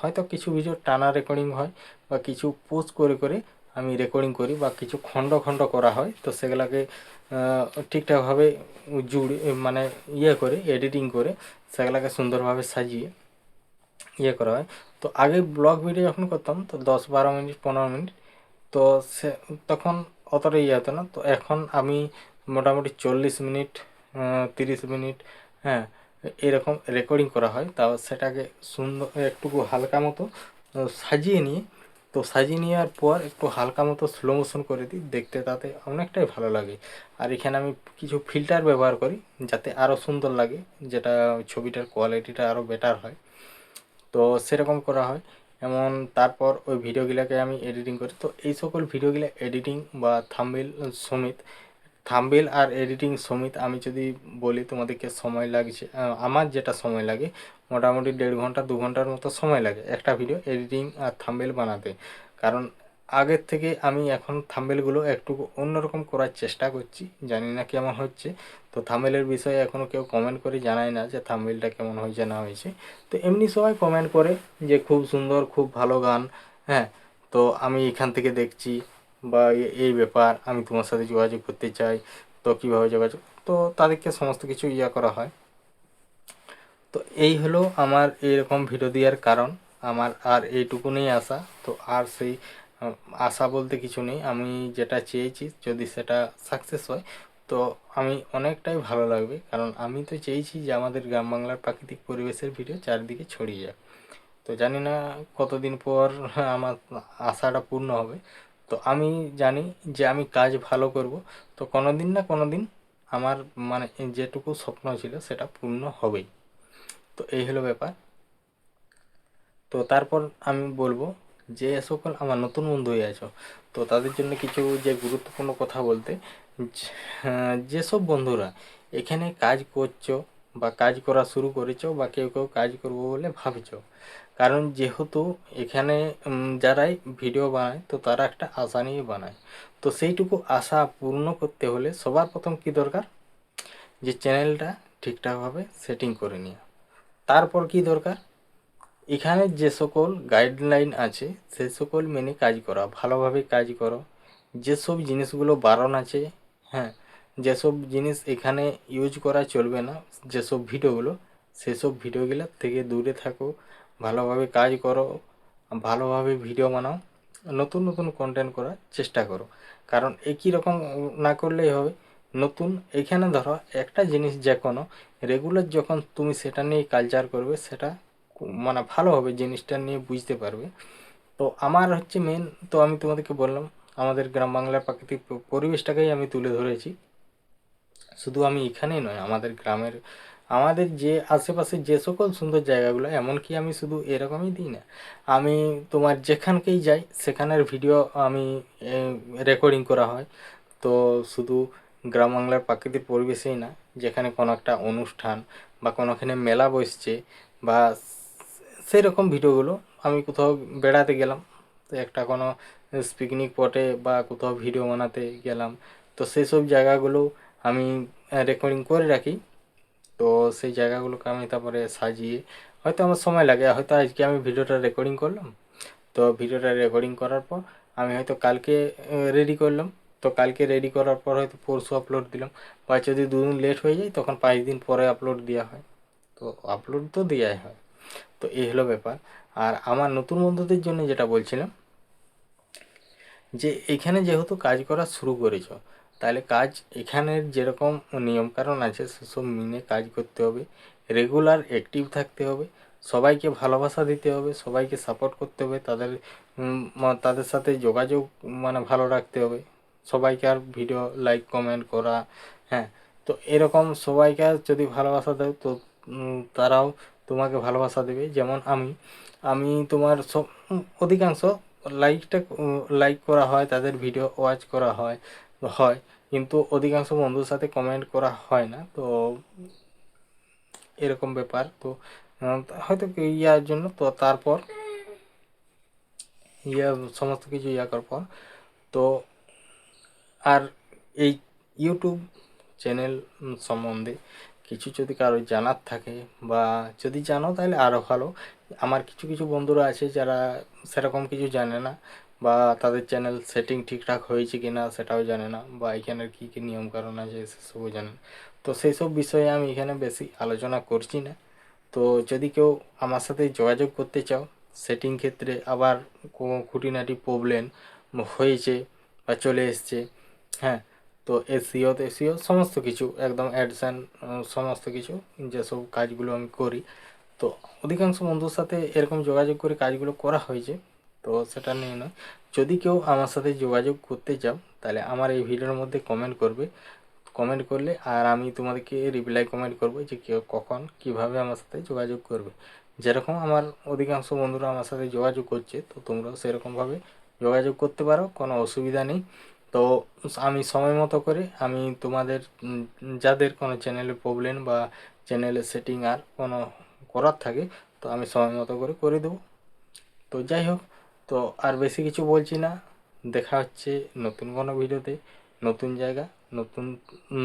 হয়তো কিছু ভিডিও টানা রেকর্ডিং হয় বা কিছু পোস্ট করে করে আমি রেকর্ডিং করি বা কিছু খণ্ড খণ্ড করা হয়, তো সেগুলাকে ঠিকঠাকভাবে জুড়ে মানে করে এডিটিং করে সেগুলাকে সুন্দরভাবে সাজিয়ে করা হয়। তো আগে ব্লগ ভিডিও যখন করতাম তো 10-12 মিনিট 15 মিনিট, তো সে তখন অতটা হতো না। তো এখন আমি মোটামুটি 40 মিনিট 30 মিনিট, হ্যাঁ, এরকম রেকর্ডিং করা হয়। তাও সেটাকে সুন্দর একটু হালকা মতো সাজিয়ে নিয়ে, তো সাজিয়ে নেওয়ার পর একটু হালকা মতো স্লো মোশন করে দিই, দেখতে তাতে অনেকটাই ভালো লাগে। আর এখানে আমি কিছু ফিল্টার ব্যবহার করি যাতে আরও সুন্দর লাগে, যেটা ছবিটার কোয়ালিটিটা আরও বেটার হয়। তো সেরকম করা হয় এমন। তারপর ওই ভিডিওগুলোকে আমি এডিটিং করি। তো এই সকল ভিডিওগুলো এডিটিং বা থাম্বনেল সমেত, থাম্বনেল আর এডিটিং সমেত আমি যদি বলি তোমাদেরকে সময় লাগছে, আমার যেটা সময় লাগে মোটামুটি 1.5 ঘন্টা 2 ঘন্টার মতো সময় লাগে একটা ভিডিও এডিটিং আর থাম্বনেল বানাতে। কারণ আগের থেকে আমি এখন থাম্বনেলগুলো একটু অন্যরকম করার চেষ্টা করছি, জানি না কেমন হচ্ছে। তো থাম্বনেলের বিষয়ে এখনও কেউ কমেন্ট করে জানায় না যে থাম্বনেলটা কেমন হয়েছে না হয়েছে। তো এমনি সবাই কমেন্ট করে যে খুব সুন্দর, খুব ভালো গান, হ্যাঁ, তো আমি এখান থেকে দেখছি বা এই ব্যাপার, আমি তোমার সাথে যোগাযোগ করতে চাই, তো কীভাবে যোগাযোগ, তো তাদেরকে সমস্ত কিছু করা হয়। তো এই হলো আমার এরকম ভিডিও দেওয়ার কারণ, আমার আর এইটুকুনই আশা। তো আর সেই আশা বলতে কিছু নেই, আমি যেটা চেয়েছি যদি সেটা সাকসেস হয় তো আমি অনেকটাই ভালো লাগবে। কারণ আমি তো চেয়েছি যে আমাদের গ্রাম বাংলার প্রাকৃতিক পরিবেশের ভিডিও চারিদিকে ছড়িয়ে যায়। তো জানি না কতদিন পর আমার আশাটা পূর্ণ হবে। তো আমি জানি যে আমি কাজ ভালো করব, তো কোনো দিন না কোনো দিন আমার মানে যেটুকু স্বপ্ন ছিল সেটা পূর্ণ হবেই। তো এই হলো ব্যাপার। তো তারপর আমি বলবো যে সকল আমার নতুন বন্ধু হয়ে আছো, তো তাদের জন্য কিছু যে গুরুত্বপূর্ণ কথা বলতে, যেসব বন্ধুরা এখানে কাজ করছো বা কাজ করা শুরু করেছো বা কেউ কেউ কাজ করবো বলে ভাবছো, কারণ যেহেতু এখানে যারাই ভিডিও বানায় তো তারা একটা আশা নিয়ে বানায়। তো সেইটুকু আশা পূর্ণ করতে হলে সবার প্রথম কি দরকার, যে চ্যানেলটা ঠিকঠাকভাবে সেটিং করে নেওয়া। তারপর কি দরকার, এখানে যে সকল গাইডলাইন আছে সে সকল মেনে কাজ করা, ভালোভাবে কাজ করো। যেসব জিনিসগুলো বারণ আছে, হ্যাঁ, যেসব জিনিস এখানে ইউজ করা চলবে না, যেসব ভিডিওগুলো, সেসব ভিডিওগুলোর থেকে দূরে থাকো, ভালোভাবে কাজ করো, ভালোভাবে ভিডিও বানাও, নতুন নতুন কন্টেন্ট করার চেষ্টা করো। কারণ একই রকম না করলেই হবে। নতুন এখানে ধরো একটা জিনিস যে কোনো রেগুলার যখন তুমি সেটা নিয়ে কালচার করবে, সেটা মানে ভালো হবে, জিনিসটা নিয়ে বুঝতে পারবে। তো আমার হচ্ছে মেন, তো আমি তোমাদেরকে বললাম আমাদের গ্রাম বাংলার প্রাকৃতিক পরিবেশটাকেই আমি তুলে ধরেছি। শুধু আমি এখানেই নয়, আমাদের গ্রামের, আমাদের যে আশেপাশে যে সকল সুন্দর জায়গাগুলো, এমনকি আমি শুধু এরকমই দিই না, আমি তোমার যেখানকেই যাই সেখানের ভিডিও আমি রেকর্ডিং করা হয়। তো শুধু গ্রাম বাংলার প্রাকৃতিক পরিবেশেই না, যেখানে কোনো একটা অনুষ্ঠান বা কোনোখানে মেলা বসছে বা সেই রকম ভিডিওগুলো, আমি কোথাও বেড়াতে গেলাম, তো একটা কোনো পিকনিক স্পটে বা কোথাও ভিডিও বানাতে গেলাম, তো সেই সব জায়গাগুলো আমি রেকর্ডিং করে রাখি। তো সেই জায়গাগুলোকে আমি তারপরে সাজিয়ে, হয়তো আমার সময় লাগে, হয়তো আজকে আমি ভিডিওটা রেকর্ডিং করলাম, তো ভিডিওটা রেকর্ডিং করার পর আমি হয়তো কালকে রেডি করলাম, তো কালকে রেডি করার পর হয়তো পরশু আপলোড দিলাম, বা যদি 2 দিন লেট হয়ে যায় তখন 5 দিন পরে আপলোড দেওয়া হয়। তো আপলোড তো দেওয়াই হয়। তো এই হলো ব্যাপার। আর আমার নতুন বন্ধুদের জন্য যেটা বলছিলাম, যে এখানে যেহেতু কাজ করা শুরু করেছ, তাহলে কাজ এখানের যেরকম নিয়মকানুন আছে সেসব মেনে কাজ করতে হবে, রেগুলার অ্যাক্টিভ থাকতে হবে, সবাইকে ভালোবাসা দিতে হবে, সবাইকে সাপোর্ট করতে হবে, তাদের সাথে যোগাযোগ মানে ভালো রাখতে হবে, সবাইকে আর ভিডিও লাইক কমেন্ট করা, হ্যাঁ। তো এরকম সবাইকে আর যদি ভালোবাসা দেয় তো তারাও তোমাকে ভালোবাসা দেবে। যেমন আমি আমি তোমার সব অধিকাংশ লাইক করা হয়, তাদের ভিডিও ওয়াচ করা হয় হয় কিন্তু অধিকাংশ বন্ধুর সাথে কমেন্ট করা হয় না। তো এরকম ব্যাপার। তো হয়তো ইয়ার জন্য, তো তারপর সমস্ত কিছু করার পর, তো আর এই ইউটিউব চ্যানেল সম্বন্ধে কিছু যদি কারো জানার থাকে বা যদি জানো তাহলে আরও ভালো। আমার কিছু কিছু বন্ধুরা আছে যারা সেরকম কিছু জানে না বা তাদের চ্যানেল সেটিং ঠিকঠাক হয়েছে কি না সেটাও জানে না, বা এখানের কী কী নিয়মকানুন আছে সেসবও জানে না। তো সেই সব বিষয়ে আমি এখানে বেশি আলোচনা করছি না। তো যদি কেউ আমার সাথে যোগাযোগ করতে চাও সেটিং ক্ষেত্রে, আবার কোনো খুঁটিনাটি প্রবলেম হয়েছে বা চলে এসছে, হ্যাঁ, তো এসিও সমস্ত কিছু একদম অ্যাডসান সমস্ত কিছু যেসব কাজগুলো আমি করি, তো অধিকাংশ বন্ধুর সাথে এরকম যোগাযোগ করে কাজগুলো করা হয়েছে। তো সেটা নিয়ে নয়, যদি কেউ আমার সাথে যোগাযোগ করতে চাও তাহলে আমার এই ভিডিওর মধ্যে কমেন্ট করবে, কমেন্ট করলে আর আমি তোমাদেরকে রিপ্লাই কমেন্ট করবো যে কেউ কখন কিভাবে আমার সাথে যোগাযোগ করবে। যেরকম আমার অধিকাংশ বন্ধুরা আমার সাথে যোগাযোগ করছে, তো তোমরাও সেরকমভাবে যোগাযোগ করতে পারো, কোনো অসুবিধা নেই। তো আমি সময় মতো করে আমি তোমাদের যাদের কোনো চ্যানেলে প্রবলেম বা চ্যানেলের সেটিং আর কোনো করার থাকে, তো আমি সময় মতো করে দেবো। তো যাই হোক, তো আর বেশি কিছু বলছি না, দেখা হচ্ছে নতুন কোনো ভিডিওতে, নতুন জায়গা, নতুন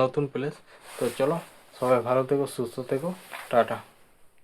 নতুন প্লেস। তো চলো, সবাই ভালো থেকো, সুস্থ থেকো, টাটা।